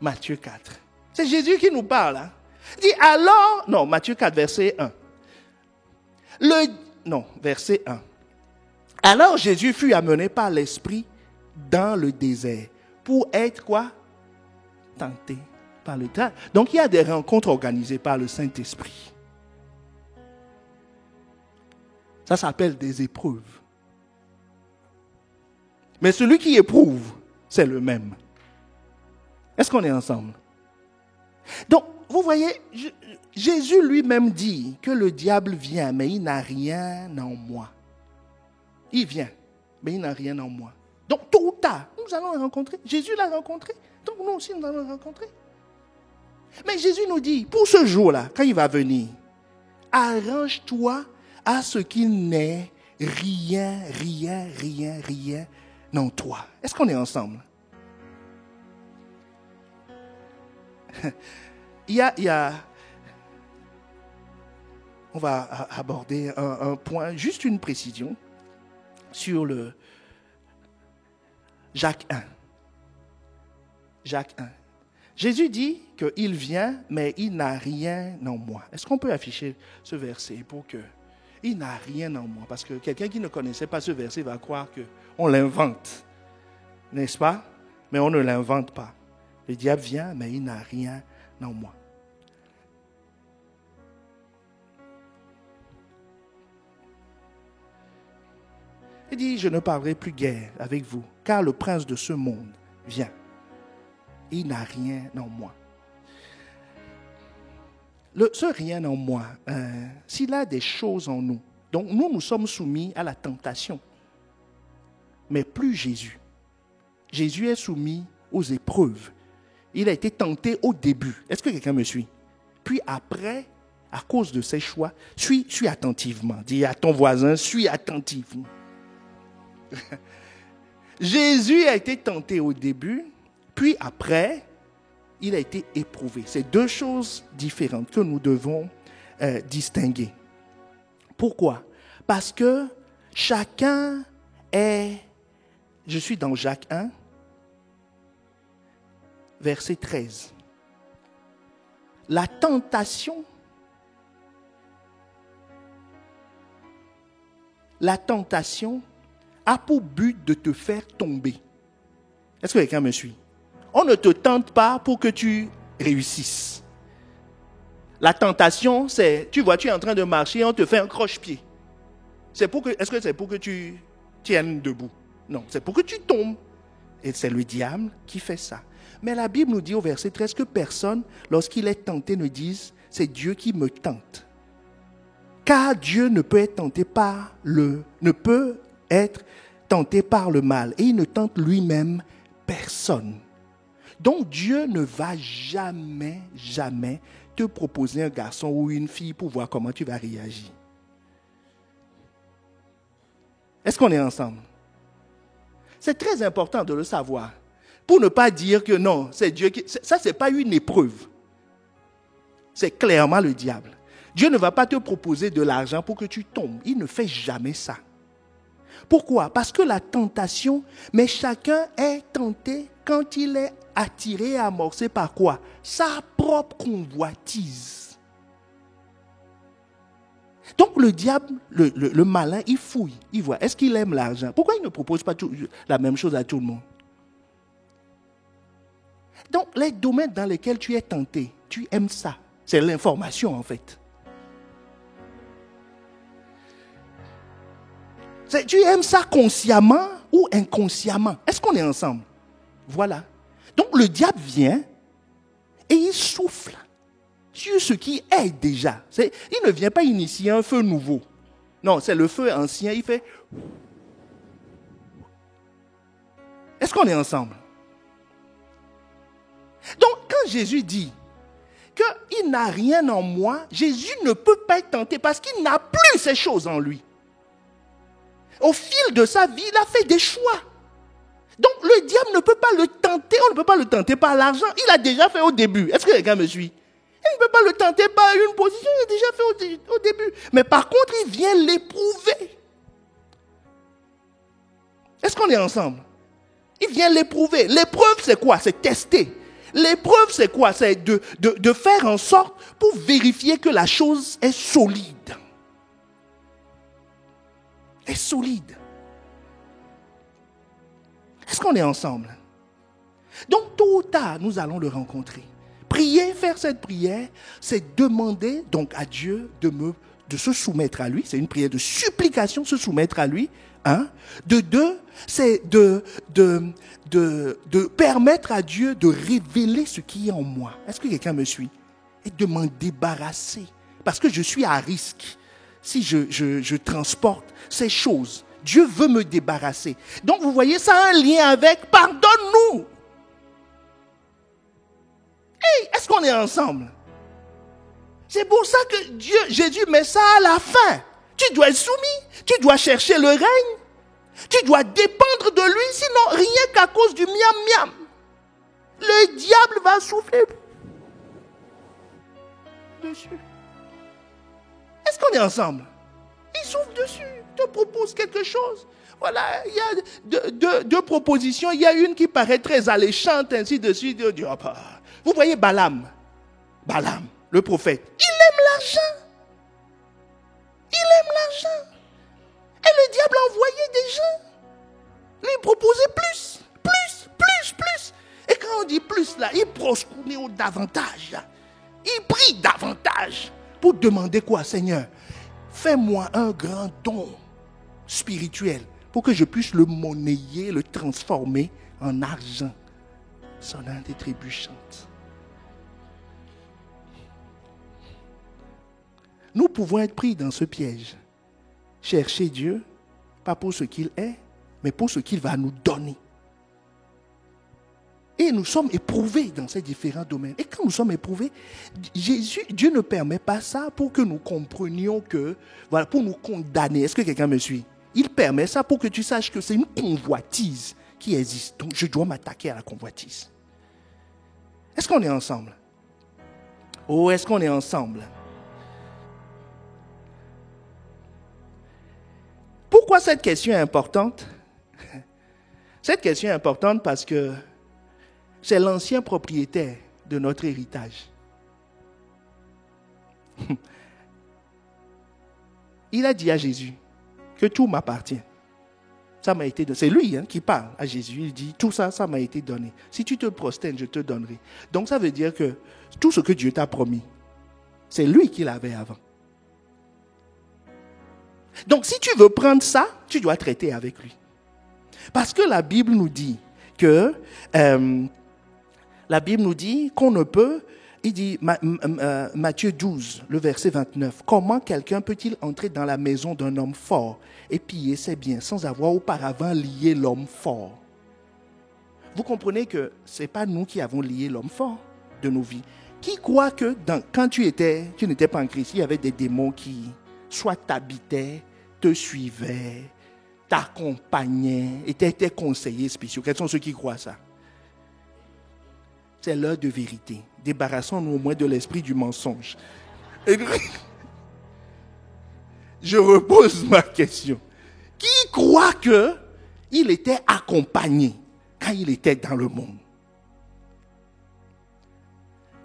Matthieu 4. C'est Jésus qui nous parle. Hein? Il dit alors, non, Matthieu 4, verset 1. Verset 1. Alors Jésus fut amené par l'Esprit dans le désert pour être quoi? Tenté par le diable. Donc il y a des rencontres organisées par le Saint-Esprit. Ça s'appelle des épreuves. Mais celui qui éprouve, c'est le même. Est-ce qu'on est ensemble? Donc, vous voyez, Jésus lui-même dit que le diable vient, mais il n'a rien en moi. Il vient, mais il n'a rien en moi. Donc, tôt ou tard, nous allons le rencontrer. Jésus l'a rencontré, donc nous aussi, nous allons le rencontrer. Mais Jésus nous dit, pour ce jour-là, quand il va venir, arrange-toi à ce qu'il n'est rien en toi. Est-ce qu'on est ensemble? On va aborder un point, juste une précision sur le Jacques 1. Jacques 1. Jésus dit qu'il vient, mais il n'a rien en moi. Est-ce qu'on peut afficher ce verset pour que il n'a rien en moi? Parce que quelqu'un qui ne connaissait pas ce verset va croire qu'on l'invente. N'est-ce pas? Mais on ne l'invente pas. Le diable vient, mais il n'a rien en moi. Il dit, je ne parlerai plus guère avec vous, car le prince de ce monde vient. Il n'a rien en moi. Ce rien en moi, s'il a des choses en nous, donc nous sommes soumis à la tentation, mais plus Jésus. Jésus est soumis aux épreuves. Il a été tenté au début. Est-ce que quelqu'un me suit? Puis après, à cause de ses choix, suis attentivement. Dis à ton voisin, suis attentivement. Jésus a été tenté au début, puis après, il a été éprouvé. C'est deux choses différentes que nous devons distinguer. Pourquoi? Parce que chacun est... Je suis dans Jacques 1, verset 13. La tentation a pour but de te faire tomber. Est-ce que quelqu'un me suit? On ne te tente pas pour que tu réussisses. La tentation, c'est, tu vois, tu es en train de marcher, on te fait un croche-pied. Est-ce que c'est pour que tu tiennes debout? Non, c'est pour que tu tombes. Et c'est le diable qui fait ça. Mais la Bible nous dit au verset 13 que personne, lorsqu'il est tenté, ne dise « c'est Dieu qui me tente ». Car Dieu ne peut être tenté par le mal. Et il ne tente lui-même personne. Donc Dieu ne va jamais te proposer un garçon ou une fille pour voir comment tu vas réagir. Est-ce qu'on est ensemble? C'est très important de le savoir. Pour ne pas dire que non, c'est Dieu qui... Ça, ce n'est pas une épreuve. C'est clairement le diable. Dieu ne va pas te proposer de l'argent pour que tu tombes. Il ne fait jamais ça. Pourquoi? Parce que la tentation, mais chacun est tenté quand il est attiré et amorcé par quoi? Sa propre convoitise. Donc le diable, le malin, il fouille, il voit. Est-ce qu'il aime l'argent? Pourquoi il ne propose pas la même chose à tout le monde? Donc les domaines dans lesquels tu es tenté, tu aimes ça. C'est l'information en fait. Tu aimes ça consciemment ou inconsciemment? Est-ce qu'on est ensemble? Voilà. Donc le diable vient et il souffle sur ce qui est déjà. Il ne vient pas initier un feu nouveau. Non, c'est le feu ancien, il fait... Est-ce qu'on est ensemble? Donc quand Jésus dit qu'il n'a rien en moi, Jésus ne peut pas être tenté parce qu'il n'a plus ces choses en lui. Au fil de sa vie, il a fait des choix. Donc le diable ne peut pas le tenter, on ne peut pas le tenter par l'argent. Il a déjà fait au début. Est-ce que quelqu'un me suit? Il ne peut pas le tenter par une position, il a déjà fait au début. Mais par contre, il vient l'éprouver. Est-ce qu'on est ensemble? Il vient l'éprouver. L'épreuve, c'est quoi? C'est tester. L'épreuve, c'est quoi? C'est de faire en sorte pour vérifier que la chose est solide. Est solide. Est-ce qu'on est ensemble? Donc, tôt ou tard, nous allons le rencontrer. Prier, faire cette prière, c'est demander donc à Dieu de se soumettre à lui. C'est une prière de supplication, se soumettre à lui Un. De deux, c'est de permettre à Dieu de révéler ce qui est en moi. Est-ce que quelqu'un me suit? Et de m'en débarrasser. Parce que je suis à risque si je transporte ces choses. Dieu veut me débarrasser. Donc vous voyez, ça a un lien avec « pardonne-nous ». Hey, est-ce qu'on est ensemble? C'est pour ça que Jésus met ça à la fin. Tu dois être soumis, tu dois chercher le règne, tu dois dépendre de lui, sinon rien qu'à cause du miam-miam. Le diable va souffler dessus. Est-ce qu'on est ensemble? Il souffle dessus, il te propose quelque chose. Voilà, il y a deux propositions. Il y a une qui paraît très alléchante, ainsi de suite. Vous voyez Balaam, le prophète, il aime l'argent. Il aime l'argent. Et le diable envoyait des gens lui proposer plus. Et quand on dit plus, là, il proscourait davantage. Là. Il prie davantage pour demander quoi, Seigneur? Fais-moi un grand don spirituel pour que je puisse le monnayer, le transformer en argent sonnante et trébuchante. Nous pouvons être pris dans ce piège. Chercher Dieu, pas pour ce qu'il est, mais pour ce qu'il va nous donner. Et nous sommes éprouvés dans ces différents domaines. Et quand nous sommes éprouvés, Dieu ne permet pas ça pour que nous comprenions que, voilà, pour nous condamner. Est-ce que quelqu'un me suit? Il permet ça pour que tu saches que c'est une convoitise qui existe. Donc je dois m'attaquer à la convoitise. Est-ce qu'on est ensemble? Oh, est-ce qu'on est ensemble? Pourquoi cette question est importante? Cette question est importante parce que c'est l'ancien propriétaire de notre héritage. Il a dit à Jésus que tout m'appartient. Ça m'a été donné. C'est lui qui parle à Jésus. Il dit, tout ça, ça m'a été donné. Si tu te prosternes, je te donnerai. Donc ça veut dire que tout ce que Dieu t'a promis, c'est lui qui l'avait avant. Donc si tu veux prendre ça, tu dois traiter avec lui. Parce que la Bible nous dit que qu'on ne peut, il dit Matthieu 12, le verset 29, comment quelqu'un peut-il entrer dans la maison d'un homme fort et piller ses biens sans avoir auparavant lié l'homme fort? Vous comprenez que ce n'est pas nous qui avons lié l'homme fort de nos vies. Qui croit que quand tu n'étais pas en Christ, il y avait des démons qui soit t'habitaient, te suivaient, t'accompagnaient, étaient tes conseillers spéciaux? Quels sont ceux qui croient ça? C'est l'heure de vérité. Débarrassons-nous au moins de l'esprit du mensonge. Et je repose ma question. Qui croit qu'il était accompagné quand il était dans le monde?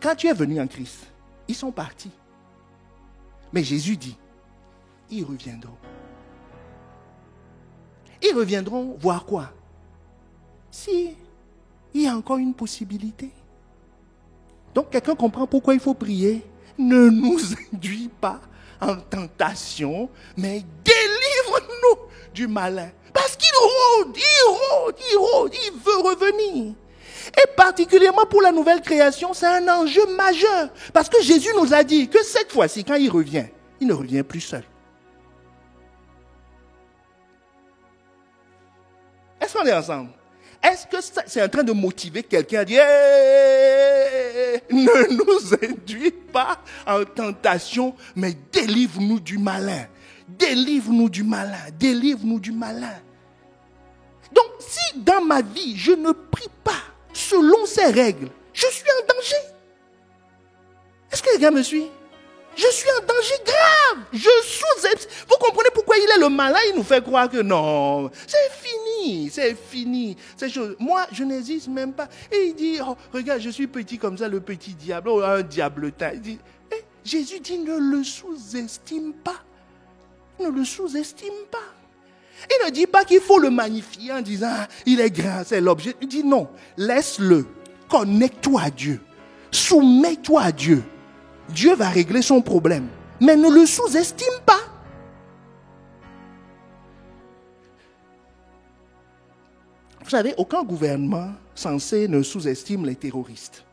Quand tu es venu en Christ, ils sont partis. Mais Jésus dit, ils reviendront. Ils reviendront voir quoi? Si il y a encore une possibilité. Donc, quelqu'un comprend pourquoi il faut prier. Ne nous induis pas en tentation, mais délivre-nous du malin. Parce qu'il rôde, il veut revenir. Et particulièrement pour la nouvelle création, c'est un enjeu majeur. Parce que Jésus nous a dit que cette fois-ci, quand il revient, il ne revient plus seul. Est-ce qu'on est ensemble? Est-ce que c'est en train de motiver quelqu'un à dire ne nous induis pas en tentation, mais délivre-nous du malin. Délivre-nous du malin. Délivre-nous du malin. Donc, si dans ma vie, je ne prie pas selon ces règles, je suis en danger. Est-ce que les gars me suivent? Je suis en danger grave. Vous comprenez pourquoi il est le malin? Il nous fait croire que non, c'est fini. Ces choses. Moi, je n'existe même pas. Et il dit, oh, regarde, je suis petit comme ça, le petit diable, oh, un diabletin. Il dit, Jésus dit, ne le sous-estime pas. Ne le sous-estime pas. Il ne dit pas qu'il faut le magnifier en disant, il est grand, c'est l'objet. Il dit non, laisse-le. Connecte-toi à Dieu. Soumets-toi à Dieu. Dieu va régler son problème. Mais ne le sous-estime pas. Vous savez, aucun gouvernement censé ne sous-estime les terroristes.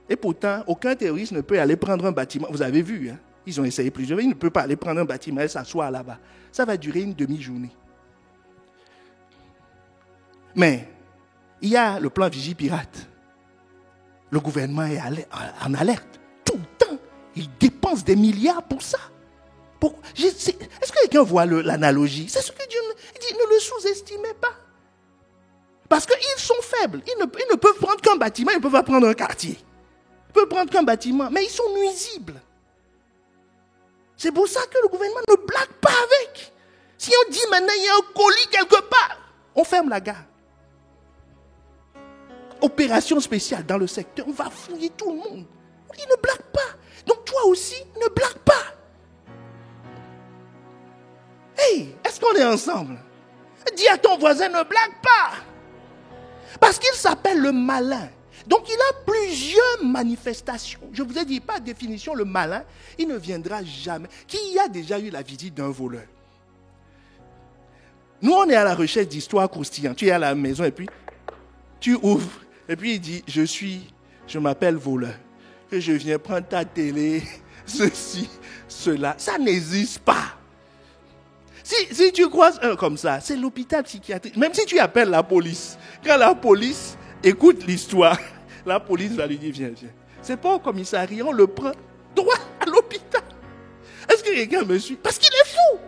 Et pourtant, aucun terroriste ne peut aller prendre un bâtiment. Vous avez vu, hein? Ils ont essayé plusieurs fois. Il ne peut pas aller prendre un bâtiment et s'asseoir là-bas. Ça va durer une demi-journée. Mais il y a le plan Vigipirate. Le gouvernement est en alerte. Tout le temps, il dépense des milliards pour ça. Est-ce que quelqu'un voit l'analogie? C'est ce que Dieu dit. Ne le sous-estimez pas. Parce qu'ils sont faibles. Ils ne peuvent prendre qu'un bâtiment, ils ne peuvent pas prendre un quartier. Ils peuvent prendre qu'un bâtiment, mais ils sont nuisibles. C'est pour ça que le gouvernement ne blague pas avec. Si on dit maintenant il y a un colis quelque part, on ferme la gare. Opération spéciale dans le secteur, on va fouiller tout le monde. Il ne blague pas. Donc toi aussi, ne blague pas. Hey, est-ce qu'on est ensemble? Dis à ton voisin, ne blague pas. Parce qu'il s'appelle le malin. Donc il a plusieurs manifestations. Je vous ai dit, par définition, le malin, il ne viendra jamais. Qui a déjà eu la visite d'un voleur? Nous, on est à la recherche d'histoires croustillantes. Tu es à la maison et puis tu ouvres. Et puis il dit, je m'appelle voleur. Que je viens prendre ta télé, ceci, cela. Ça n'existe pas. Si tu croises un comme ça, c'est l'hôpital psychiatrique. Même si tu appelles la police, quand la police écoute l'histoire, la police va lui dire, viens. C'est pas au commissariat, on le prend droit à l'hôpital. Est-ce que quelqu'un me suit? Parce qu'il est fou.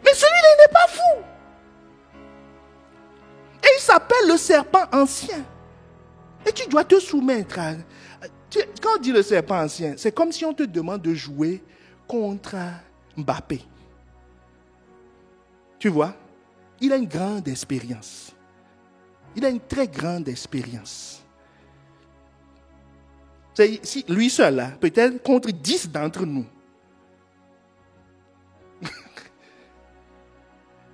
Mais celui-là, il n'est pas fou. Et il s'appelle le serpent ancien. Et tu dois te soumettre à... Quand on dit le serpent ancien, c'est comme si on te demande de jouer contre Mbappé. Tu vois, il a une grande expérience. Il a une très grande expérience. Si lui seul, là, peut-être contre 10 d'entre nous.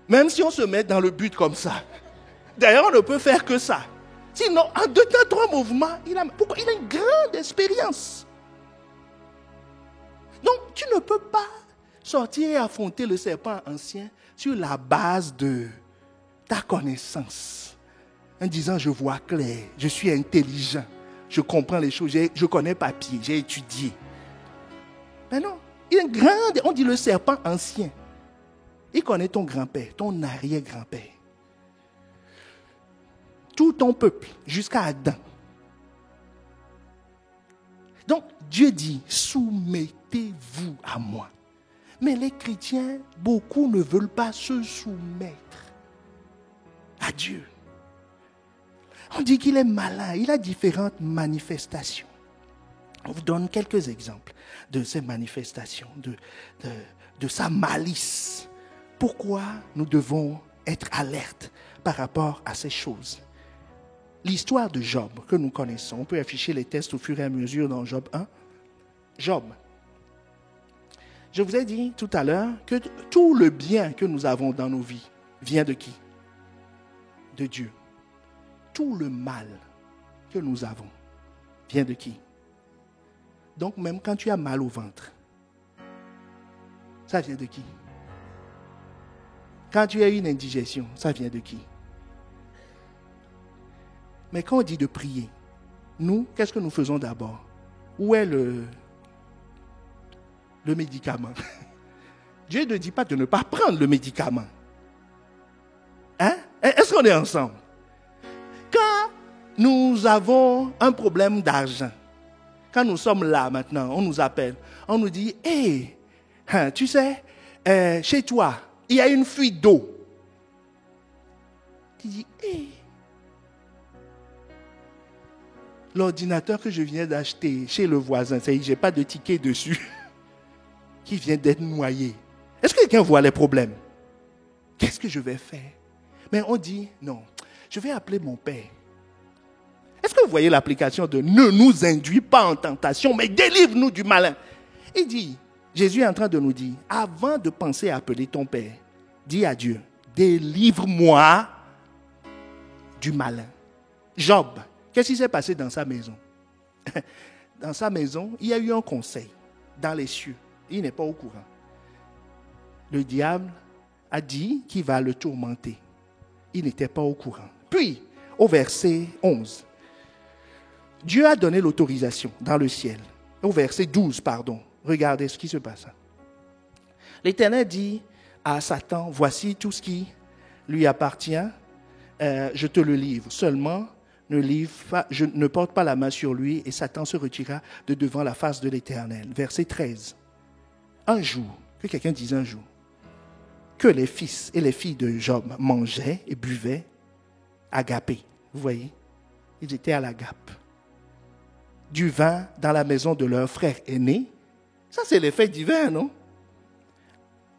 Même si on se met dans le but comme ça. D'ailleurs, on ne peut faire que ça. Sinon, en 2 temps, 3 mouvements, il a une grande expérience. Donc, tu ne peux pas sortir et affronter le serpent ancien sur la base de ta connaissance. En disant, je vois clair, je suis intelligent, je comprends les choses, je connais papier, j'ai étudié. Mais non, il est grand, on dit le serpent ancien. Il connaît ton grand-père, ton arrière-grand-père. Tout ton peuple, jusqu'à Adam. Donc, Dieu dit, soumettez-vous à moi. Mais les chrétiens, beaucoup ne veulent pas se soumettre à Dieu. On dit qu'il est malin, il a différentes manifestations. On vous donne quelques exemples de ces manifestations, de sa malice. Pourquoi nous devons être alertes par rapport à ces choses? L'histoire de Job que nous connaissons, on peut afficher les textes au fur et à mesure dans Job 1. Job. Je vous ai dit tout à l'heure que tout le bien que nous avons dans nos vies vient de qui? De Dieu. Tout le mal que nous avons vient de qui? Donc même quand tu as mal au ventre, ça vient de qui? Quand tu as une indigestion, ça vient de qui? Mais quand on dit de prier, nous, qu'est-ce que nous faisons d'abord? Où est le médicament? Dieu ne dit pas de ne pas prendre le médicament. Hein? Est-ce qu'on est ensemble? Quand nous avons un problème d'argent, quand nous sommes là maintenant, on nous appelle, on nous dit, hey, tu sais, chez toi, il y a une fuite d'eau. Tu dis, hey, l'ordinateur que je viens d'acheter chez le voisin, je n'ai pas de ticket dessus, qui vient d'être noyé. Est-ce que quelqu'un voit les problèmes? Qu'est-ce que je vais faire? Mais on dit, non, je vais appeler mon père. Est-ce que vous voyez l'application de ne nous induis pas en tentation, mais délivre-nous du malin? Il dit, Jésus est en train de nous dire, avant de penser à appeler ton père, dis à Dieu, délivre-moi du malin. Job, qu'est-ce qui s'est passé dans sa maison? Dans sa maison, il y a eu un conseil dans les cieux. Il n'est pas au courant. Le diable a dit qu'il va le tourmenter. Il n'était pas au courant. Puis, au verset 11, Dieu a donné l'autorisation dans le ciel. Au verset 12, pardon. Regardez ce qui se passe. L'Éternel dit à Satan, voici tout ce qui lui appartient, je te le livre. Seulement, ne porte pas la main sur lui, et Satan se retira de devant la face de l'Éternel. Verset 13. Un jour, que quelqu'un dise un jour, que les fils et les filles de Job mangeaient et buvaient agapé. Vous voyez, ils étaient à l'agape. Du vin dans la maison de leur frère aîné. Ça, c'est l'effet divin, non?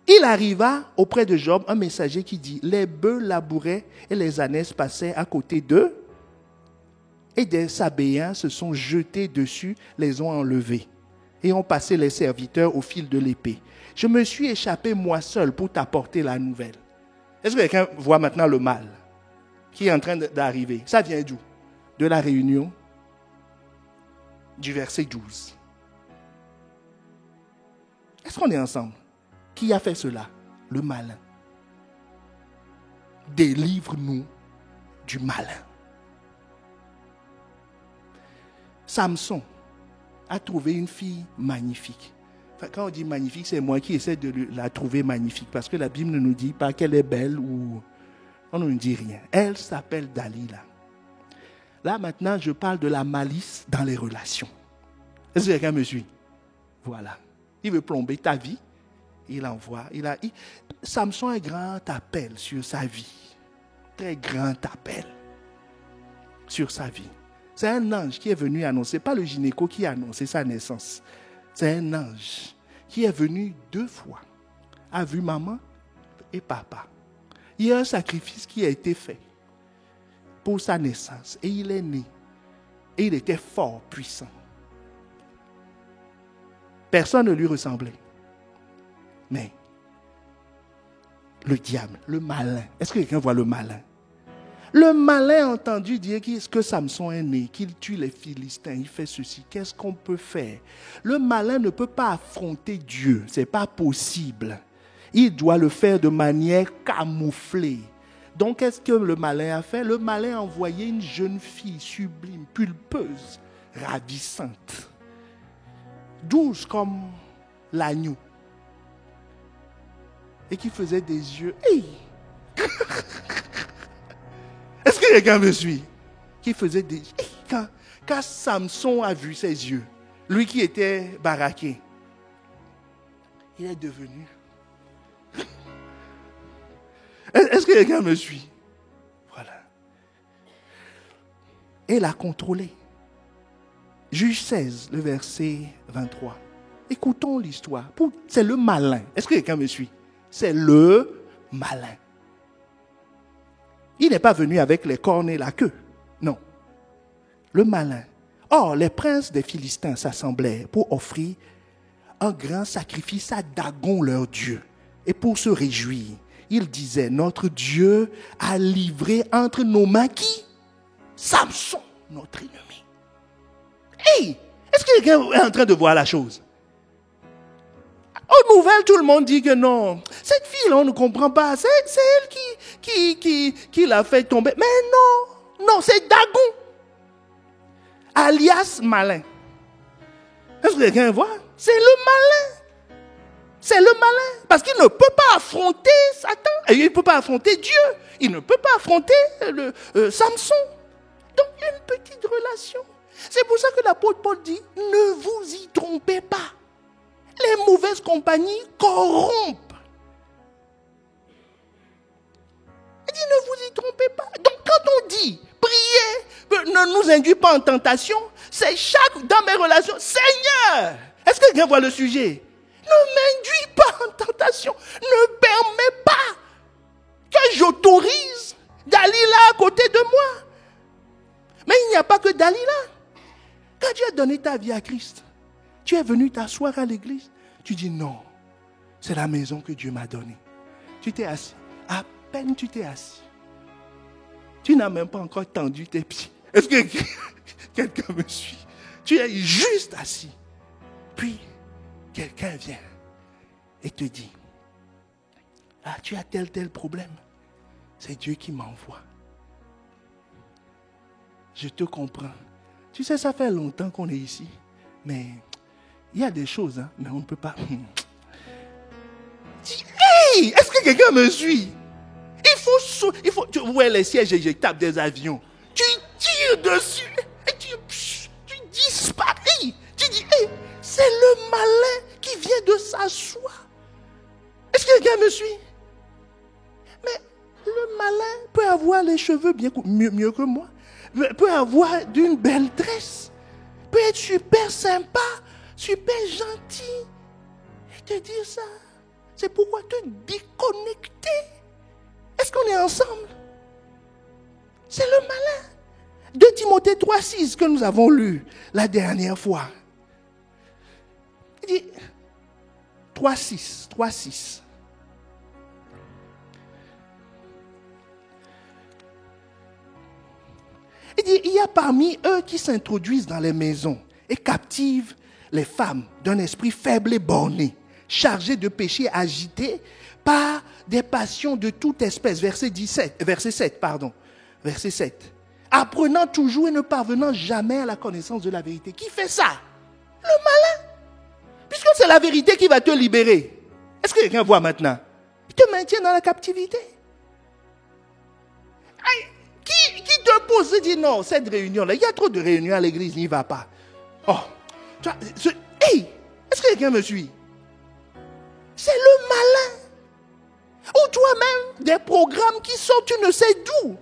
Il arriva auprès de Job un messager qui dit, les bœufs labouraient et les ânesses passaient à côté d'eux, et des Sabéens se sont jetés dessus, les ont enlevés, et ont passé les serviteurs au fil de l'épée. Je me suis échappé moi seul pour t'apporter la nouvelle. Est-ce que quelqu'un voit maintenant le mal qui est en train d'arriver? Ça vient d'où? De la réunion du verset 12. Est-ce qu'on est ensemble? Qui a fait cela? Le malin. Délivre-nous du malin. Samson a trouvé une fille magnifique. Enfin, quand on dit magnifique, c'est moi qui essaie de la trouver magnifique, parce que la Bible ne nous dit pas qu'elle est belle ou on ne nous dit rien. Elle s'appelle Dalila. Là, maintenant, je parle de la malice dans les relations. Est-ce que quelqu'un me suit? Voilà. Il veut plomber ta vie. Il envoie. Samson a un grand appel sur sa vie. Très grand appel sur sa vie. C'est un ange qui est venu annoncer, pas le gynéco qui a annoncé sa naissance. C'est un ange qui est venu 2 fois, a vu maman et papa. Il y a un sacrifice qui a été fait pour sa naissance et il est né. Et il était fort, puissant. Personne ne lui ressemblait. Mais le diable, le malin, est-ce que quelqu'un voit le malin? Le malin a entendu dire que Samson est né, qu'il tue les Philistins, il fait ceci. Qu'est-ce qu'on peut faire? Le malin ne peut pas affronter Dieu, ce n'est pas possible. Il doit le faire de manière camouflée. Donc, qu'est-ce que le malin a fait? Le malin a envoyé une jeune fille sublime, pulpeuse, ravissante, douce comme l'agneau, et qui faisait des yeux. Hey! Est-ce que quelqu'un me suit? Qui faisait des... Quand Samson a vu ses yeux, lui qui était baraqué, il est devenu... Est-ce que quelqu'un me suit? Voilà. Et l'a contrôlé. Juge 16, le verset 23. Écoutons l'histoire. C'est le malin. Est-ce que quelqu'un me suit? C'est le malin. Il n'est pas venu avec les cornes et la queue. Non. Le malin. Or, les princes des Philistins s'assemblaient pour offrir un grand sacrifice à Dagon, leur Dieu. Et pour se réjouir, ils disaient, notre Dieu a livré entre nos mains qui? Samson, notre ennemi. Hey! Est-ce que quelqu'un est en train de voir la chose? Aux nouvelles, tout le monde dit que non. Cette fille-là, on ne comprend pas. C'est elle qui l'a fait tomber. Mais non, c'est Dagon. Alias malin. Est-ce que quelqu'un voit? C'est le malin. C'est le malin. Parce qu'il ne peut pas affronter Satan. Et il ne peut pas affronter Dieu. Il ne peut pas affronter Samson. Donc, il y a une petite relation. C'est pour ça que l'apôtre Paul dit, ne vous y trompez pas. Les mauvaises compagnies corrompent. Il dit, ne vous y trompez pas. Donc, quand on dit, priez, ne nous induis pas en tentation, c'est dans mes relations, Seigneur, est-ce que quelqu'un voit le sujet? Ne m'induis pas en tentation. Ne permets pas que j'autorise Dalila à côté de moi. Mais il n'y a pas que Dalila. Quand tu as donné ta vie à Christ, tu es venu t'asseoir à l'église. Tu dis non, c'est la maison que Dieu m'a donnée. Tu t'es assis. À peine tu t'es assis. Tu n'as même pas encore tendu tes pieds. Est-ce que quelqu'un me suit? Tu es juste assis. Puis, quelqu'un vient et te dit, ah, tu as tel problème. c'est Dieu qui m'envoie. Je te comprends. Tu sais, ça fait longtemps qu'on est ici, mais il y a des choses, hein, mais on ne peut pas. Hey, est-ce que quelqu'un me suit? Il faut, tu vois les sièges éjectables des avions. Tu tires dessus et tu disparais. Tu dis, hey, c'est le malin qui vient de s'asseoir. Est-ce que quelqu'un me suit? Mais le malin peut avoir les cheveux mieux que moi, peut avoir d'une belle tresse, peut être super sympa, super gentil, et te dire ça. C'est pourquoi te déconnecter. Est-ce qu'on est ensemble? C'est le malin. 2 Timothée 3,6 que nous avons lu la dernière fois. Il dit 3,6. Il dit, il y a parmi eux qui s'introduisent dans les maisons et captivent les femmes d'un esprit faible et borné, chargés de péchés agités par des passions de toute espèce. Verset 7. Apprenant toujours et ne parvenant jamais à la connaissance de la vérité. Qui fait ça? Le malin. Puisque c'est la vérité qui va te libérer. Est-ce que quelqu'un voit maintenant? Il te maintient dans la captivité. Qui te pose et dit non, cette réunion-là, il y a trop de réunions à l'église, n'y va pas. Oh, hey, est-ce que quelqu'un me suit? C'est le malin. Ou toi-même, des programmes qui sortent, tu ne sais d'où,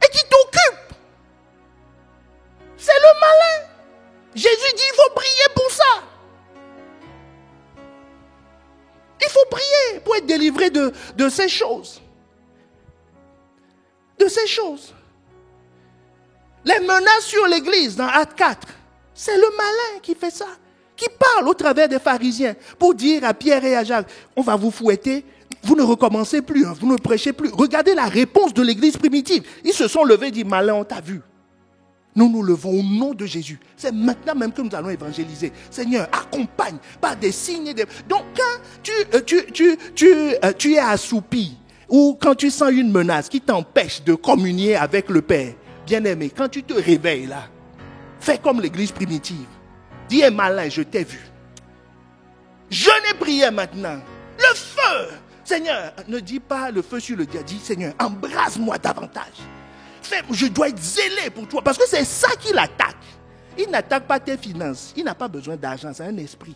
et qui t'occupent. C'est le malin. Jésus dit, il faut prier pour ça. Il faut prier pour être délivré de ces choses. De ces choses. Les menaces sur l'église dans Actes 4, c'est le malin qui fait ça, qui parle au travers des pharisiens pour dire à Pierre et à Jacques, on va vous fouetter, vous ne recommencez plus, hein, vous ne prêchez plus. Regardez la réponse de l'église primitive. Ils se sont levés et dit, malin, on t'a vu. Nous nous levons au nom de Jésus. C'est maintenant même que nous allons évangéliser. Seigneur, accompagne par des signes et des... Donc quand tu es assoupi, ou quand tu sens une menace qui t'empêche de communier avec le Père, bien-aimé, quand tu te réveilles là, fais comme l'église primitive. Dis, malin, je t'ai vu. Je n'ai prié maintenant. Le feu. Seigneur, ne dis pas le feu sur le diable. Dis, Seigneur, embrase-moi davantage. Je dois être zélé pour toi. Parce que c'est ça qu'il attaque. Il n'attaque pas tes finances. Il n'a pas besoin d'argent. C'est un esprit.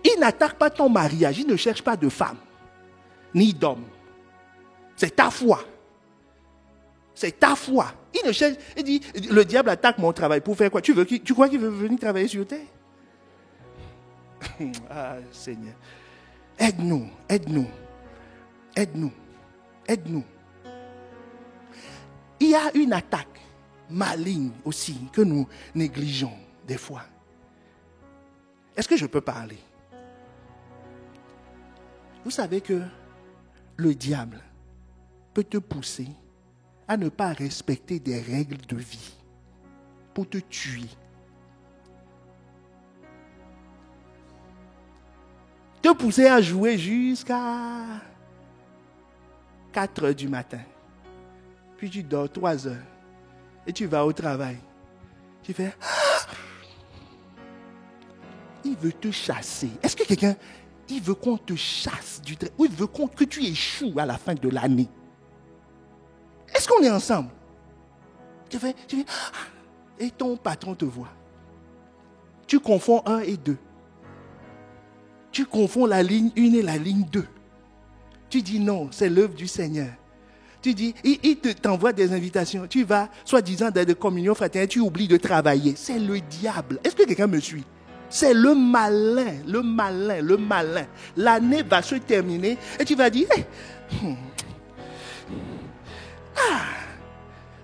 Il n'attaque pas ton mariage. Il ne cherche pas de femme. Ni d'homme. C'est ta foi. C'est ta foi. Il ne cherche. Il dit, le diable attaque mon travail. Pour faire quoi? Tu crois qu'il veut venir travailler sur terre? Ah, Seigneur. Aide-nous. Il y a une attaque maligne aussi que nous négligeons des fois. Est-ce que je peux parler? Vous savez que le diable peut te pousser à ne pas respecter des règles de vie pour te tuer. Te pousser à jouer jusqu'à 4 heures du matin. Puis tu dors 3 heures. Et tu vas au travail. Tu fais... Il veut te chasser. Est-ce que quelqu'un... Il veut qu'on te chasse du travail. Ou il veut que tu échoues à la fin de l'année. Est-ce qu'on est ensemble? Tu fais... Et ton patron te voit. Tu confonds 1 et 2. Tu confonds la ligne 1 et la ligne 2. Tu dis non, c'est l'œuvre du Seigneur. Tu dis, il t'envoie des invitations. Tu vas, soi-disant, dans des communions fraternelles, tu oublies de travailler. C'est le diable. Est-ce que quelqu'un me suit? C'est le malin. L'année va se terminer et tu vas dire,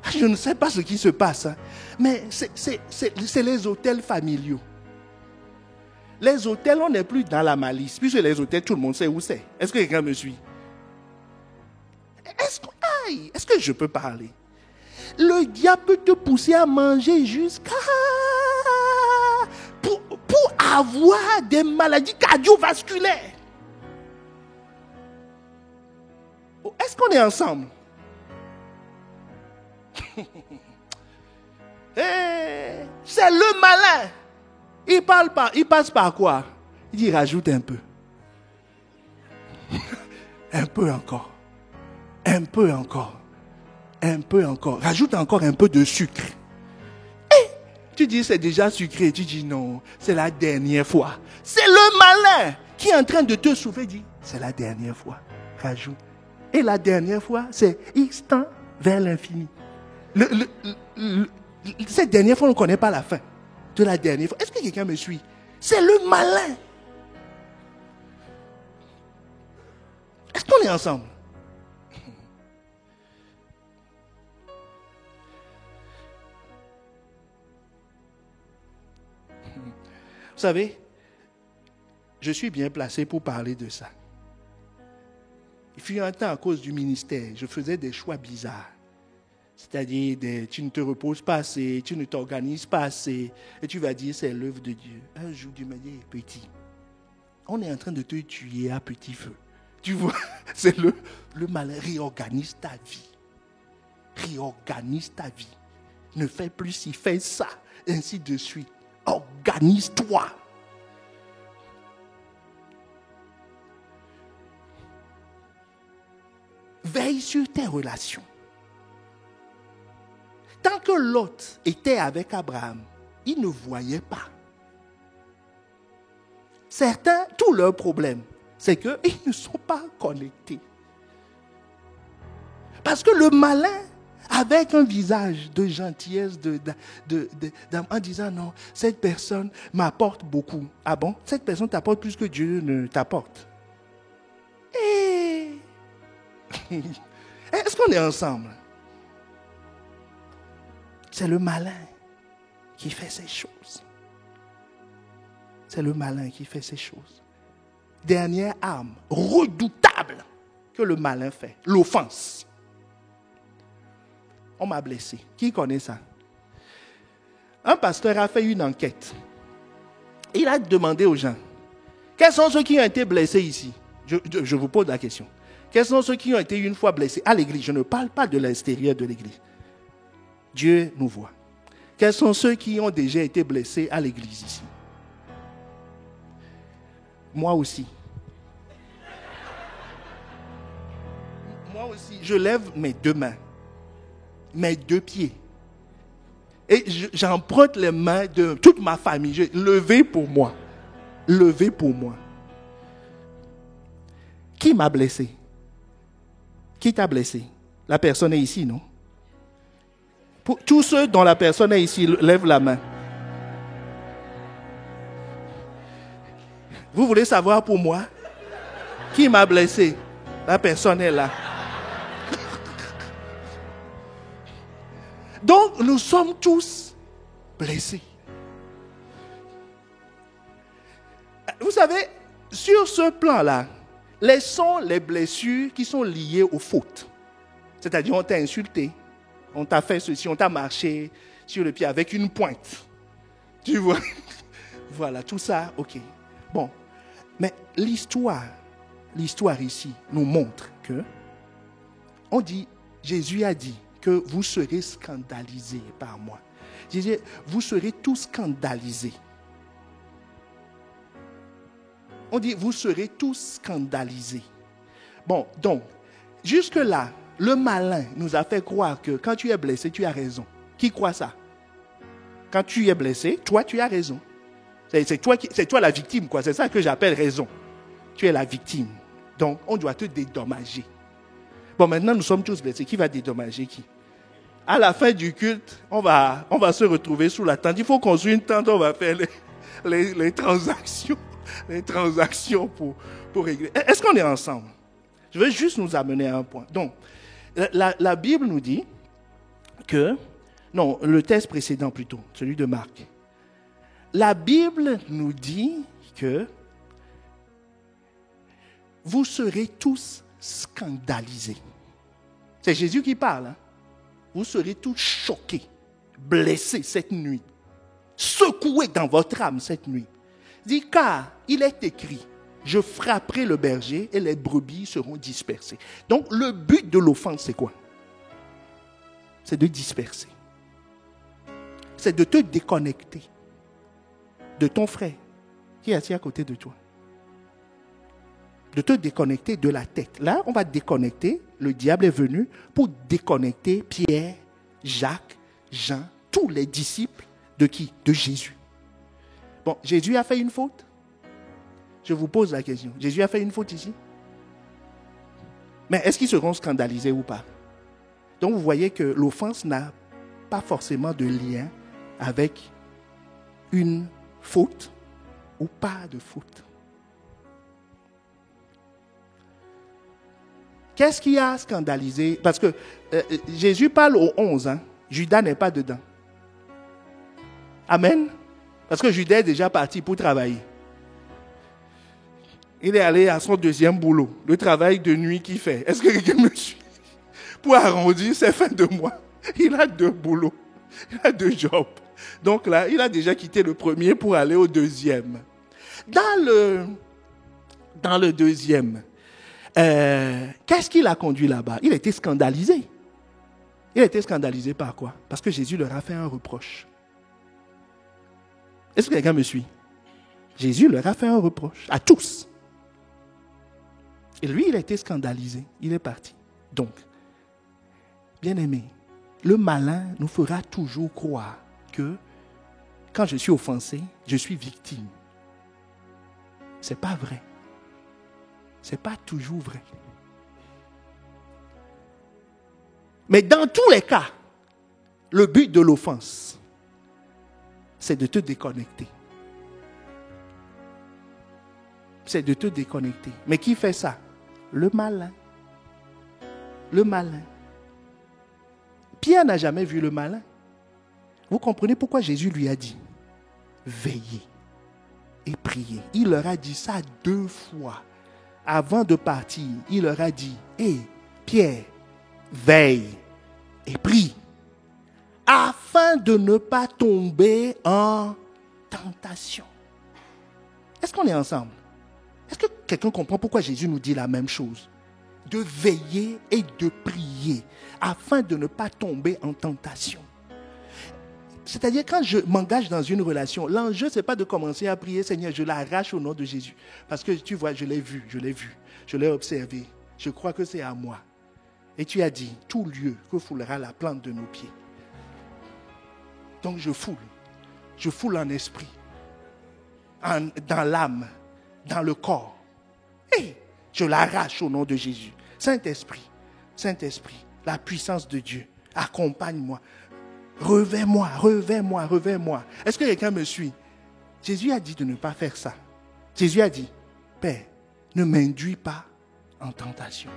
je ne sais pas ce qui se passe, hein, mais c'est les hôtels familiaux. Les hôtels, on n'est plus dans la malice. Puisque les hôtels, tout le monde sait où c'est. Est-ce que quelqu'un me suit? Est-ce que je peux parler? Le diable peut te pousser à manger jusqu'à... Pour avoir des maladies cardiovasculaires. Est-ce qu'on est ensemble? C'est le malin. Il passe par quoi? Il dit rajoute un peu. Un peu encore. Un peu encore. Un peu encore. Rajoute encore un peu de sucre. Tu dis c'est déjà sucré. Tu dis non, c'est la dernière fois. C'est le malin qui est en train de te souffler. Dit c'est la dernière fois. Rajoute. Et la dernière fois, c'est X temps vers l'infini. Cette dernière fois, on ne connaît pas la fin de la dernière fois. Est-ce que quelqu'un me suit? C'est le malin. Est-ce qu'on est ensemble? Vous savez, je suis bien placé pour parler de ça. Il fut un temps, à cause du ministère, je faisais des choix bizarres. C'est-à-dire, tu ne te reposes pas assez, tu ne t'organises pas assez, et tu vas dire, c'est l'œuvre de Dieu. Un jour, Dieu m'a dit, petit, on est en train de te tuer à petit feu. Tu vois, c'est le malin. Réorganise ta vie. Réorganise ta vie. Ne fais plus ci, fais ça, ainsi de suite. Organise-toi. Veille sur tes relations. Tant que Lot était avec Abraham, il ne voyait pas. Certains, tout leur problème, c'est qu'ils ne sont pas connectés. Parce que le malin, avec un visage de gentillesse, en disant non, cette personne m'apporte beaucoup. Ah bon? Cette personne t'apporte plus que Dieu ne t'apporte. Est-ce qu'on est ensemble? C'est le malin qui fait ces choses. C'est le malin qui fait ces choses. Dernière arme redoutable que le malin fait, l'offense. On m'a blessé. Qui connaît ça? Un pasteur a fait une enquête. Il a demandé aux gens, quels sont ceux qui ont été blessés ici? Je vous pose la question. Quels sont ceux qui ont été une fois blessés à l'église? Je ne parle pas de l'extérieur de l'église. Dieu nous voit. Quels sont ceux qui ont déjà été blessés à l'église ici? Moi aussi. Moi aussi, je lève mes deux mains, mes deux pieds. Et j'emprunte les mains de toute ma famille. Levez pour moi. Levez pour moi. Qui m'a blessé? Qui t'a blessé? La personne est ici, non? Pour tous ceux dont la personne est ici, lève la main. Vous voulez savoir pour moi? Qui m'a blessé? La personne est là. Donc, nous sommes tous blessés. Vous savez, sur ce plan-là, laissons les blessures qui sont liées aux fautes. C'est-à-dire, on t'a insulté, on t'a fait ceci, on t'a marché sur le pied avec une pointe. Tu vois? Voilà, tout ça, ok. Bon, mais l'histoire ici nous montre que, Jésus a dit que vous serez scandalisés par moi. Jésus, vous serez tous scandalisés. On dit, vous serez tous scandalisés. Bon, donc, jusque-là, le malin nous a fait croire que quand tu es blessé, tu as raison. Qui croit ça? Quand tu es blessé, toi, tu as raison. C'est toi la victime, quoi. C'est ça que j'appelle raison. Tu es la victime. Donc, on doit te dédommager. Bon, maintenant, nous sommes tous blessés. Qui va dédommager qui? À la fin du culte, on va se retrouver sous la tente. Il faut construire une tente, on va faire les transactions. Les transactions pour régler. Est-ce qu'on est ensemble? Je veux juste nous amener à un point. Donc, la Bible nous dit que... Non, le texte précédent plutôt, celui de Marc. La Bible nous dit que vous serez tous scandalisés. C'est Jésus qui parle. Hein? Vous serez tous choqués, blessés cette nuit, secoués dans votre âme cette nuit. Il dit, car il est écrit, Je frapperai le berger et les brebis seront dispersées. Donc le but de l'offense, c'est quoi? C'est de disperser. C'est de te déconnecter de ton frère qui est assis à côté de toi. De te déconnecter de la tête. Là, on va te déconnecter. Le diable est venu pour déconnecter Pierre, Jacques, Jean, tous les disciples de qui? De Jésus. Bon, Jésus a fait une faute? Je vous pose la question. Jésus a fait une faute ici? Mais est-ce qu'ils seront scandalisés ou pas? Donc vous voyez que l'offense n'a pas forcément de lien avec une faute ou pas de faute. Qu'est-ce qui a scandalisé? Parce que Jésus parle aux 11, hein? Judas n'est pas dedans. Amen. Parce que Judas est déjà parti pour travailler. Il est allé à son deuxième boulot, le travail de nuit qu'il fait. Est-ce que quelqu'un me suit? Pour arrondir ses fins de mois, il a 2 boulots, il a 2 jobs. Donc là, il a déjà quitté le premier pour aller au deuxième. Dans le deuxième, qu'est-ce qu'il a conduit là-bas? Il a été scandalisé. Il a été scandalisé par quoi? Parce que Jésus leur a fait un reproche. Est-ce que quelqu'un me suit? Jésus leur a fait un reproche, à tous. Et lui, il a été scandalisé. Il est parti. Donc, bien-aimé, le malin nous fera toujours croire que quand je suis offensé, je suis victime. Ce n'est pas vrai. Ce n'est pas toujours vrai. Mais dans tous les cas, le but de l'offense, c'est de te déconnecter. C'est de te déconnecter. Mais qui fait ça? Le malin. Le malin. Pierre n'a jamais vu le malin. Vous comprenez pourquoi Jésus lui a dit veillez et priez. Il leur a dit ça 2 fois. Avant de partir, il leur a dit Pierre, veille et prie afin de ne pas tomber en tentation. Est-ce qu'on est ensemble? Est-ce que quelqu'un comprend pourquoi Jésus nous dit la même chose? De veiller et de prier afin de ne pas tomber en tentation. C'est-à-dire, quand je m'engage dans une relation, l'enjeu, ce n'est pas de commencer à prier, Seigneur, je l'arrache au nom de Jésus. Parce que tu vois, je l'ai vu, je l'ai observé. Je crois que c'est à moi. Et tu as dit, tout lieu que foulera la plante de nos pieds. Donc je foule en esprit, dans l'âme, dans le corps. Et je l'arrache au nom de Jésus. Saint-Esprit, la puissance de Dieu, accompagne-moi. Revers-moi. Est-ce que quelqu'un me suit? Jésus a dit de ne pas faire ça. Jésus a dit, Père, ne m'induis pas en tentation.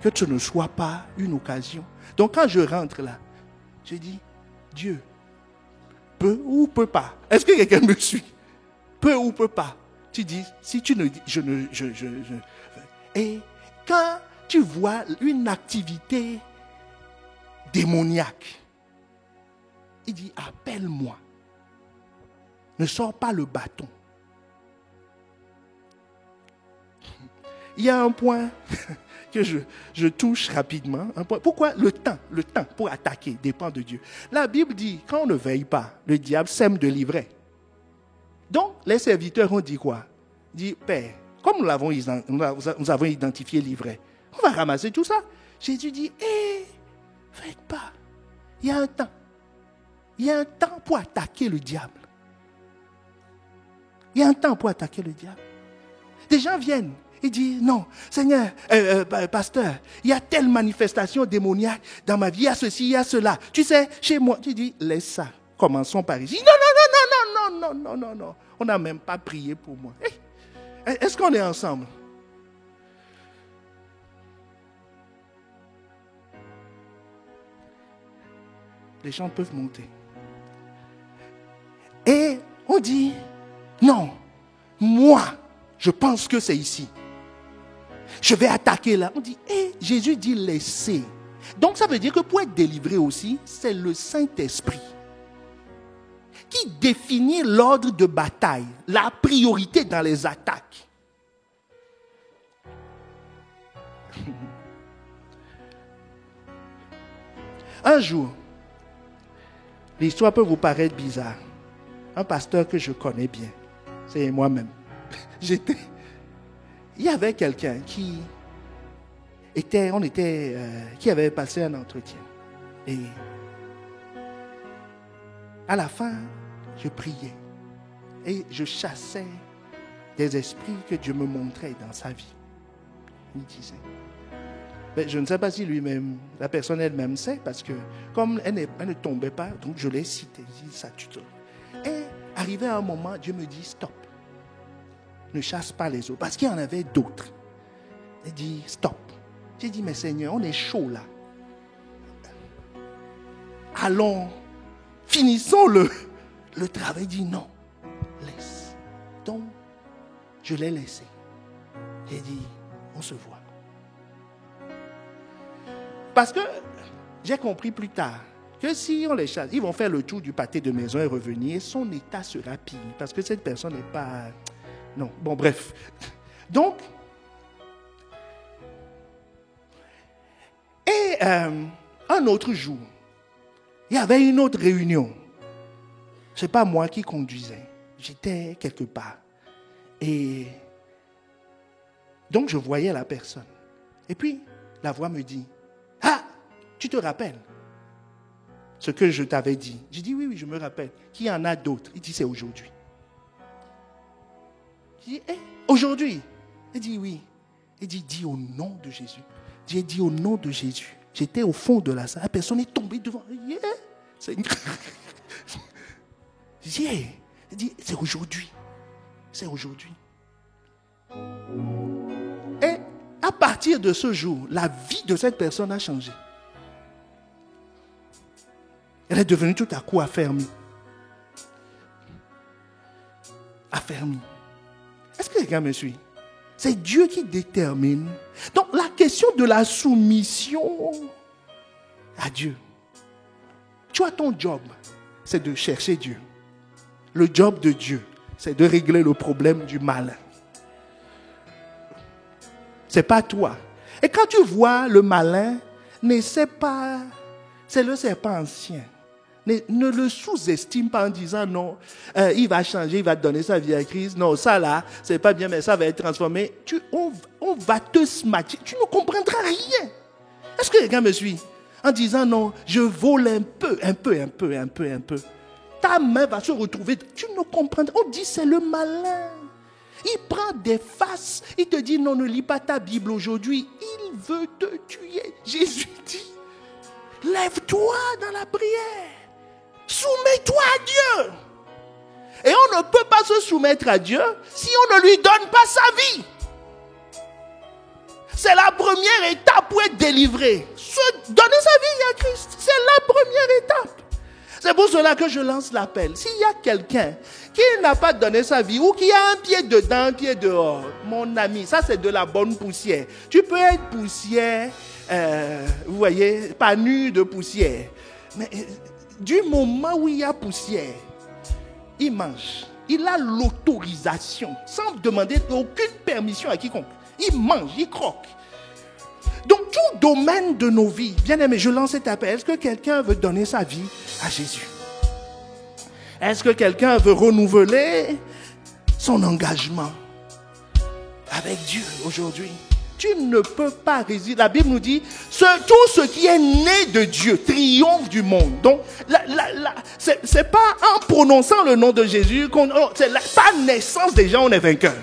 Que ce ne soit pas une occasion. Donc quand je rentre là, je dis, Dieu, peut ou peut pas. Est-ce que quelqu'un me suit? Peut ou peut pas. Tu dis, si tu ne dis, Et quand tu vois une activité démoniaque, il dit, appelle-moi. Ne sors pas le bâton. Il y a un point que je touche rapidement. Un point. Pourquoi le temps pour attaquer dépend de Dieu. La Bible dit, quand on ne veille pas, le diable sème de l'ivraie. Donc, les serviteurs ont dit quoi? Dit, Père, comme nous avons identifié l'ivraie, on va ramasser tout ça. Jésus dit, faites pas. Il y a un temps. Il y a un temps pour attaquer le diable. Il y a un temps pour attaquer le diable. Des gens viennent et disent, non, Seigneur, pasteur, il y a telle manifestation démoniaque dans ma vie, il y a ceci, il y a cela. Tu sais, chez moi, tu dis, laisse ça. Commençons par ici. Non. On n'a même pas prié pour moi. Est-ce qu'on est ensemble? Les gens peuvent monter. Et on dit, non, moi, je pense que c'est ici. Je vais attaquer là. On dit, Jésus dit laissez. Donc ça veut dire que pour être délivré aussi, c'est le Saint-Esprit qui définit l'ordre de bataille, la priorité dans les attaques. Un jour, l'histoire peut vous paraître bizarre. Un pasteur que je connais bien, c'est moi-même. Il y avait quelqu'un qui avait passé un entretien. Et à la fin, je priais et je chassais des esprits que Dieu me montrait dans sa vie. Il disait. Mais je ne sais pas si lui-même, la personne elle-même sait, parce que comme elle ne tombait pas, donc je l'ai cité. Je dis ça, tu te... Et arrivé à un moment, Dieu me dit stop. Ne chasse pas les autres, parce qu'il y en avait d'autres. Il dit stop. J'ai dit mais Seigneur, on est chaud là. Allons, finissons le travail. Il dit non, laisse. Donc, je l'ai laissé. J'ai dit, on se voit. Parce que j'ai compris plus tard que si on les chasse, ils vont faire le tour du pâté de maison et revenir, son état sera pire. Parce que cette personne n'est pas... Non, bon bref. Donc, et un autre jour, il y avait une autre réunion. Ce n'est pas moi qui conduisais. J'étais quelque part. Et donc, je voyais la personne. Et puis, la voix me dit, « Ah, tu te rappelles ce que je t'avais dit ?» J'ai dit, oui, je me rappelle. Qu'il y en a d'autres. Il dit, c'est aujourd'hui. J'ai dit, aujourd'hui? Il dit, oui. Il dit, dis au nom de Jésus. J'ai dit au nom de Jésus. J'étais au fond de la salle. La personne est tombée devant. Yeah. Yeah. Il dit, c'est aujourd'hui. C'est aujourd'hui. Et à partir de ce jour, la vie de cette personne a changé. Elle est devenue tout à coup affermie. Affermie. Est-ce que quelqu'un me suit? C'est Dieu qui détermine. Donc la question de la soumission à Dieu. Tu as ton job, c'est de chercher Dieu. Le job de Dieu, c'est de régler le problème du malin. C'est pas toi. Et quand tu vois le malin, n'essaie pas, c'est le serpent ancien. Ne le sous-estime pas en disant non, il va changer, il va te donner sa vie à Christ. Non, ça là, c'est pas bien, mais ça va être transformé. On va te smatcher. Tu ne comprendras rien. Est-ce que quelqu'un me suit? En disant non, je vole un peu. Ta main va se retrouver. Tu ne comprendras. On dit c'est le malin. Il prend des faces. Il te dit non, ne lis pas ta Bible aujourd'hui. Il veut te tuer. Jésus dit, lève-toi dans la prière. Soumets-toi à Dieu. Et on ne peut pas se soumettre à Dieu si on ne lui donne pas sa vie. C'est la première étape pour être délivré. Donner sa vie à Christ, c'est la première étape. C'est pour cela que je lance l'appel. S'il y a quelqu'un qui n'a pas donné sa vie ou qui a un pied dedans, un pied dehors, mon ami, ça c'est de la bonne poussière. Tu peux être poussière, vous voyez, pas nu de poussière. Mais du moment où il y a poussière, il mange. Il a l'autorisation, sans demander aucune permission à quiconque. Il mange, il croque. Donc, tout domaine de nos vies, bien aimé, je lance cet appel. Est-ce que quelqu'un veut donner sa vie à Jésus? Est-ce que quelqu'un veut renouveler son engagement avec Dieu aujourd'hui? Tu ne peux pas résister. La Bible nous dit, tout ce qui est né de Dieu triomphe du monde. Donc, c'est pas en prononçant le nom de Jésus, c'est par naissance déjà on est vainqueur.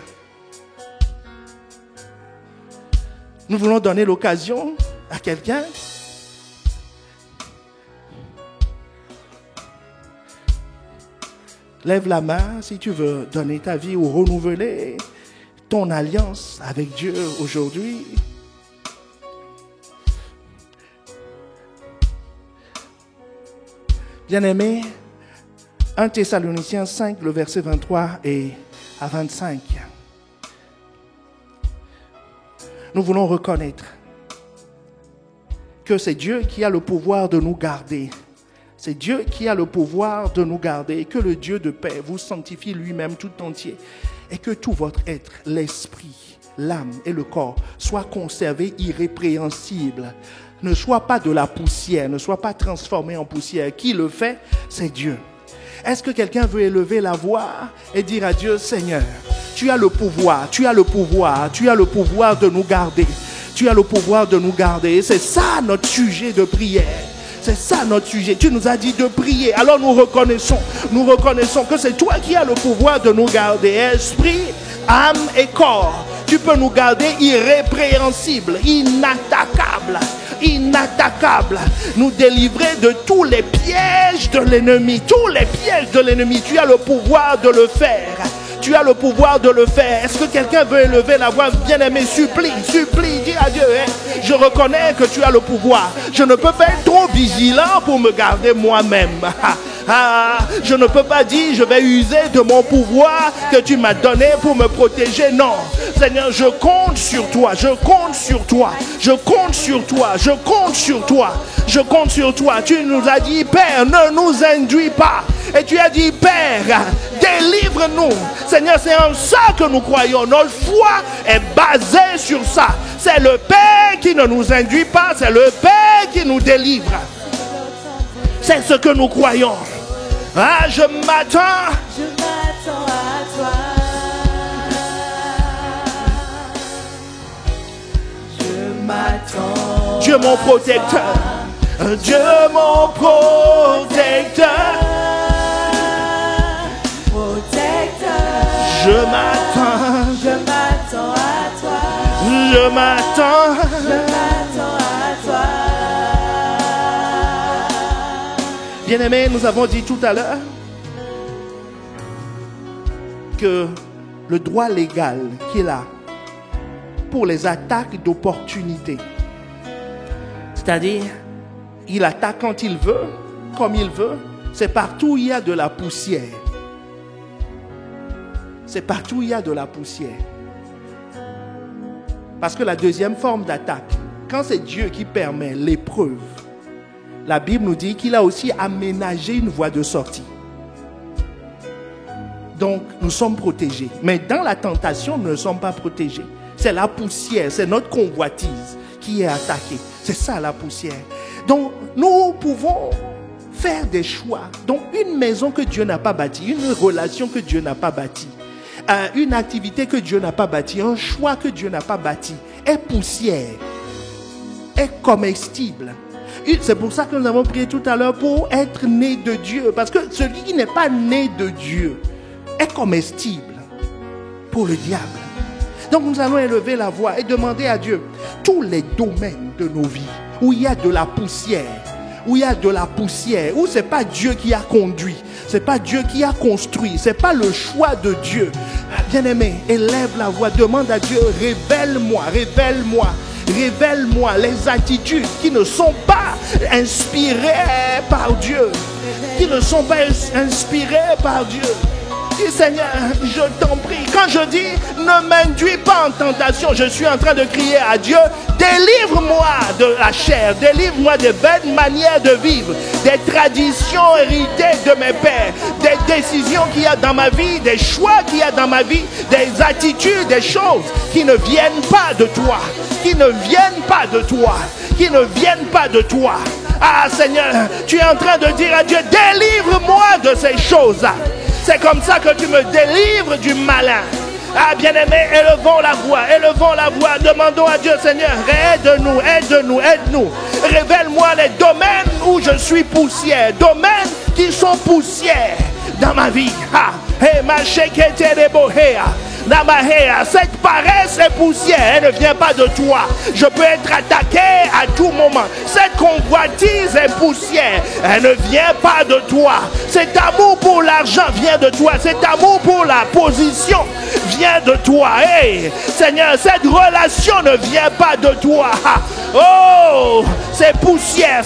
Nous voulons donner l'occasion à quelqu'un. Lève la main si tu veux donner ta vie ou renouveler ton alliance avec Dieu aujourd'hui. Bien-aimé, 1 Thessaloniciens 5, le verset 23 et à 25. Nous voulons reconnaître que c'est Dieu qui a le pouvoir de nous garder. C'est Dieu qui a le pouvoir de nous garder. Et que le Dieu de paix vous sanctifie lui-même tout entier. Et que tout votre être, l'esprit, l'âme et le corps soient conservés irrépréhensibles. Ne sois pas de la poussière, ne sois pas transformé en poussière. Qui le fait? C'est Dieu. Est-ce que quelqu'un veut élever la voix et dire à Dieu, Seigneur, tu as le pouvoir, tu as le pouvoir, tu as le pouvoir de nous garder. Tu as le pouvoir de nous garder. C'est ça notre sujet de prière. C'est ça notre sujet. Tu nous as dit de prier. Alors nous reconnaissons que c'est toi qui as le pouvoir de nous garder. Esprit, âme et corps. Tu peux nous garder irrépréhensibles, inattaquables, nous délivrer de tous les pièges de l'ennemi. Tous les pièges de l'ennemi, tu as le pouvoir de le faire. Tu as le pouvoir de le faire. Est-ce que quelqu'un veut élever la voix? Bien-aimé, supplie, dis à Dieu, je reconnais que tu as le pouvoir. Je ne peux pas être trop vigilant pour me garder moi-même. Je ne peux pas dire, je vais user de mon pouvoir que tu m'as donné pour me protéger. Non, Seigneur, je compte sur toi, je compte sur toi, je compte sur toi, je compte sur toi, je compte sur toi. Tu nous as dit, Père, ne nous induis pas. Et tu as dit, Père, délivre-nous. Seigneur, c'est en ça que nous croyons. Notre foi est basée sur ça. C'est le Père qui ne nous induit pas, c'est le Père qui nous délivre. C'est ce que nous croyons. Je m'attends à toi. Je m'attends. Dieu mon protecteur. Dieu mon protecteur. Je m'attends à toi. Je m'attends à toi. Bien-aimés, nous avons dit tout à l'heure que le droit légal qu'il a pour les attaques d'opportunité, c'est-à-dire il attaque quand il veut, comme il veut, c'est partout où il y a de la poussière. C'est partout où il y a de la poussière. Parce que la deuxième forme d'attaque, quand c'est Dieu qui permet l'épreuve, la Bible nous dit qu'il a aussi aménagé une voie de sortie. Donc, nous sommes protégés. Mais dans la tentation, nous ne sommes pas protégés. C'est la poussière, c'est notre convoitise qui est attaquée. C'est ça la poussière. Donc, nous pouvons faire des choix. Donc, une maison que Dieu n'a pas bâtie, une relation que Dieu n'a pas bâtie, une activité que Dieu n'a pas bâtie, un choix que Dieu n'a pas bâti, est poussière, est comestible. C'est pour ça que nous avons prié tout à l'heure pour être né de Dieu. Parce que celui qui n'est pas né de Dieu est comestible pour le diable. Donc nous allons élever la voix et demander à Dieu tous les domaines de nos vies où il y a de la poussière, où c'est pas Dieu qui a conduit, c'est pas Dieu qui a construit, c'est pas le choix de Dieu. Bien-aimé, élève la voix, demande à Dieu, révèle-moi les attitudes qui ne sont pas inspirées par Dieu. Dis, Seigneur, je t'en prie. Quand je dis ne m'induis pas en tentation, je suis en train de crier à Dieu, délivre-moi de la chair, délivre-moi des vaines manières de vivre, des traditions héritées de mes pères, des décisions qu'il y a dans ma vie, des choix qu'il y a dans ma vie, des attitudes, des choses qui ne viennent pas de toi, Ah Seigneur, tu es en train de dire à Dieu, délivre-moi de ces choses-là. C'est comme ça que tu me délivres du malin. Ah bien-aimé, élevons la voix, demandons à Dieu, Seigneur, aide-nous. Révèle-moi les domaines où je suis poussière, domaines qui sont poussières dans ma vie. Cette paresse est poussière, elle ne vient pas de toi. Je peux être attaqué à tout moment. Cette convoitise est poussière, elle ne vient pas de toi. Cet amour pour l'argent vient de toi. Cet amour pour la position vient de toi. Hey, Seigneur, cette relation ne vient pas de toi. Oh, c'est poussière.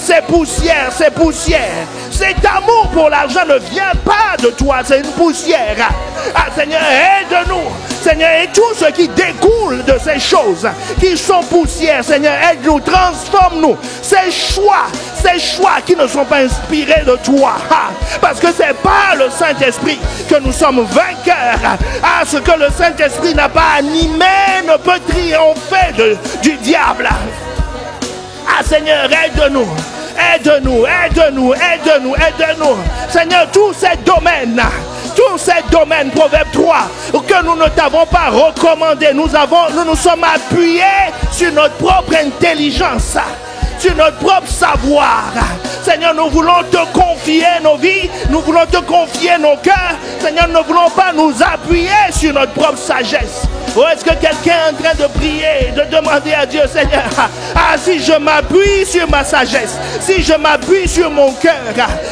Cet amour pour l'argent ne vient pas de toi, c'est une poussière. Ah Seigneur, aide-nous. Seigneur, et tout ce qui découle de ces choses qui sont poussières, Seigneur, aide-nous, transforme-nous. Ces choix qui ne sont pas inspirés de toi. Parce que c'est par le Saint-Esprit que nous sommes vainqueurs. Ah, ce que le Saint-Esprit n'a pas animé ne peut triompher du diable. Ah Seigneur, aide-nous. Aide-nous, aide-nous, aide-nous, aide-nous. Seigneur, tous ces domaines, Proverbe 3, que nous ne t'avons pas recommandé, nous nous sommes appuyés sur notre propre intelligence, sur notre propre savoir. Seigneur, nous voulons te confier nos vies, nous voulons te confier nos cœurs. Seigneur, nous ne voulons pas nous appuyer sur notre propre sagesse. Ou est-ce que quelqu'un est en train de prier, de demander à Dieu, Seigneur, si je m'appuie sur ma sagesse, si je m'appuie sur mon cœur,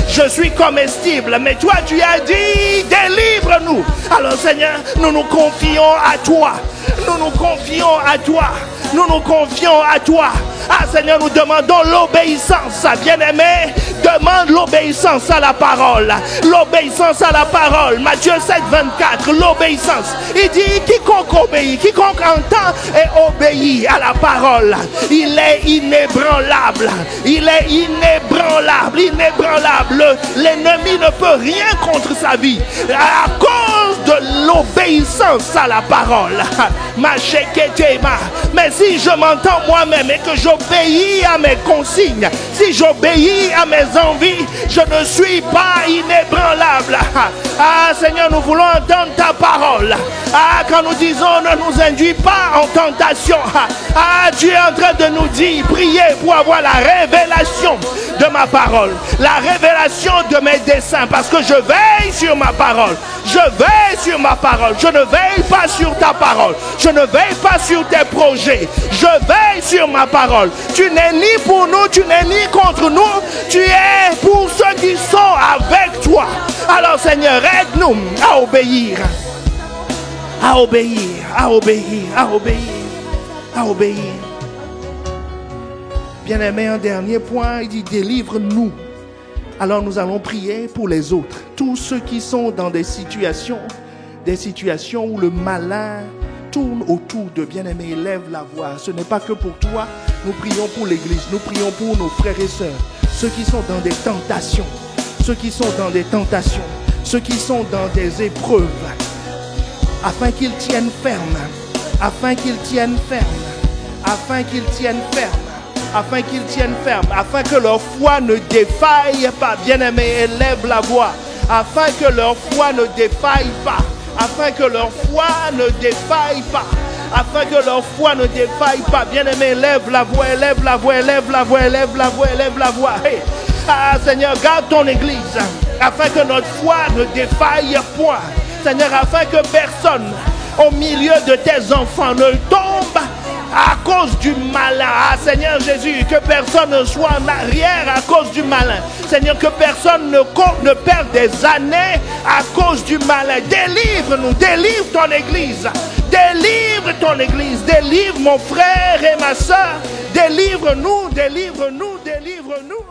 je suis comestible. Mais toi, tu as dit, délivre-nous. Alors Seigneur, nous nous confions à toi. Nous nous confions à toi. Nous nous confions à toi. Ah Seigneur, nous demandons l'obéissance. Bien-aimé, demande l'obéissance à la parole. L'obéissance à la parole. Matthieu 7, 24, l'obéissance. Il dit, quiconque obéit, quiconque entend et obéit à la parole, il est inébranlable. Il est inébranlable, inébranlable. L'ennemi ne peut rien contre sa vie à cause de l'obéissance à la parole. Mais si je m'entends moi-même et que j'obéis à mes consignes, si j'obéis à mes envies, je ne suis pas inébranlable. Ah Seigneur, nous voulons entendre ta parole. Ah, quand nous disons ne nous induis pas en tentation, tu es en train de nous dire, priez pour avoir la révélation de ma parole, la révélation de mes desseins, parce que je veille sur ma parole. Je veille sur ma parole. Je ne veille pas sur ta parole. Je ne veille pas sur tes projets. Je veille sur ma parole. Tu n'es ni pour nous, tu n'es ni contre nous. Tu es pour ceux qui sont avec toi. Alors Seigneur, aide-nous à obéir. À obéir, à obéir, à obéir, à obéir. Bien-aimé, un dernier point, il dit délivre-nous. Alors nous allons prier pour les autres. Tous ceux qui sont dans des situations où le malin tourne autour de bien-aimés, élève la voix. Ce n'est pas que pour toi, nous prions pour l'église, nous prions pour nos frères et sœurs. Ceux qui sont dans des tentations, ceux qui sont dans des tentations, ceux qui sont dans des épreuves, afin qu'ils tiennent ferme, afin qu'ils tiennent ferme, afin qu'ils tiennent ferme. Afin qu'ils tiennent ferme, afin que leur foi ne défaille pas. Bien-aimés, élève la voix. Afin que leur foi ne défaille pas. Afin que leur foi ne défaille pas. Afin que leur foi ne défaille pas. Bien-aimés, élève la voix, élève la voix, élève la voix, élève la voix, élève la voix. Hey. Ah, Seigneur, garde ton église. Afin que notre foi ne défaille point. Seigneur, afin que personne au milieu de tes enfants ne tombe à cause du malin. Ah Seigneur Jésus, que personne ne soit en arrière à cause du malin. Seigneur, que personne ne perde des années à cause du malin. Délivre-nous, délivre ton église. Délivre ton église, délivre mon frère et ma soeur. Délivre-nous, délivre-nous, délivre-nous.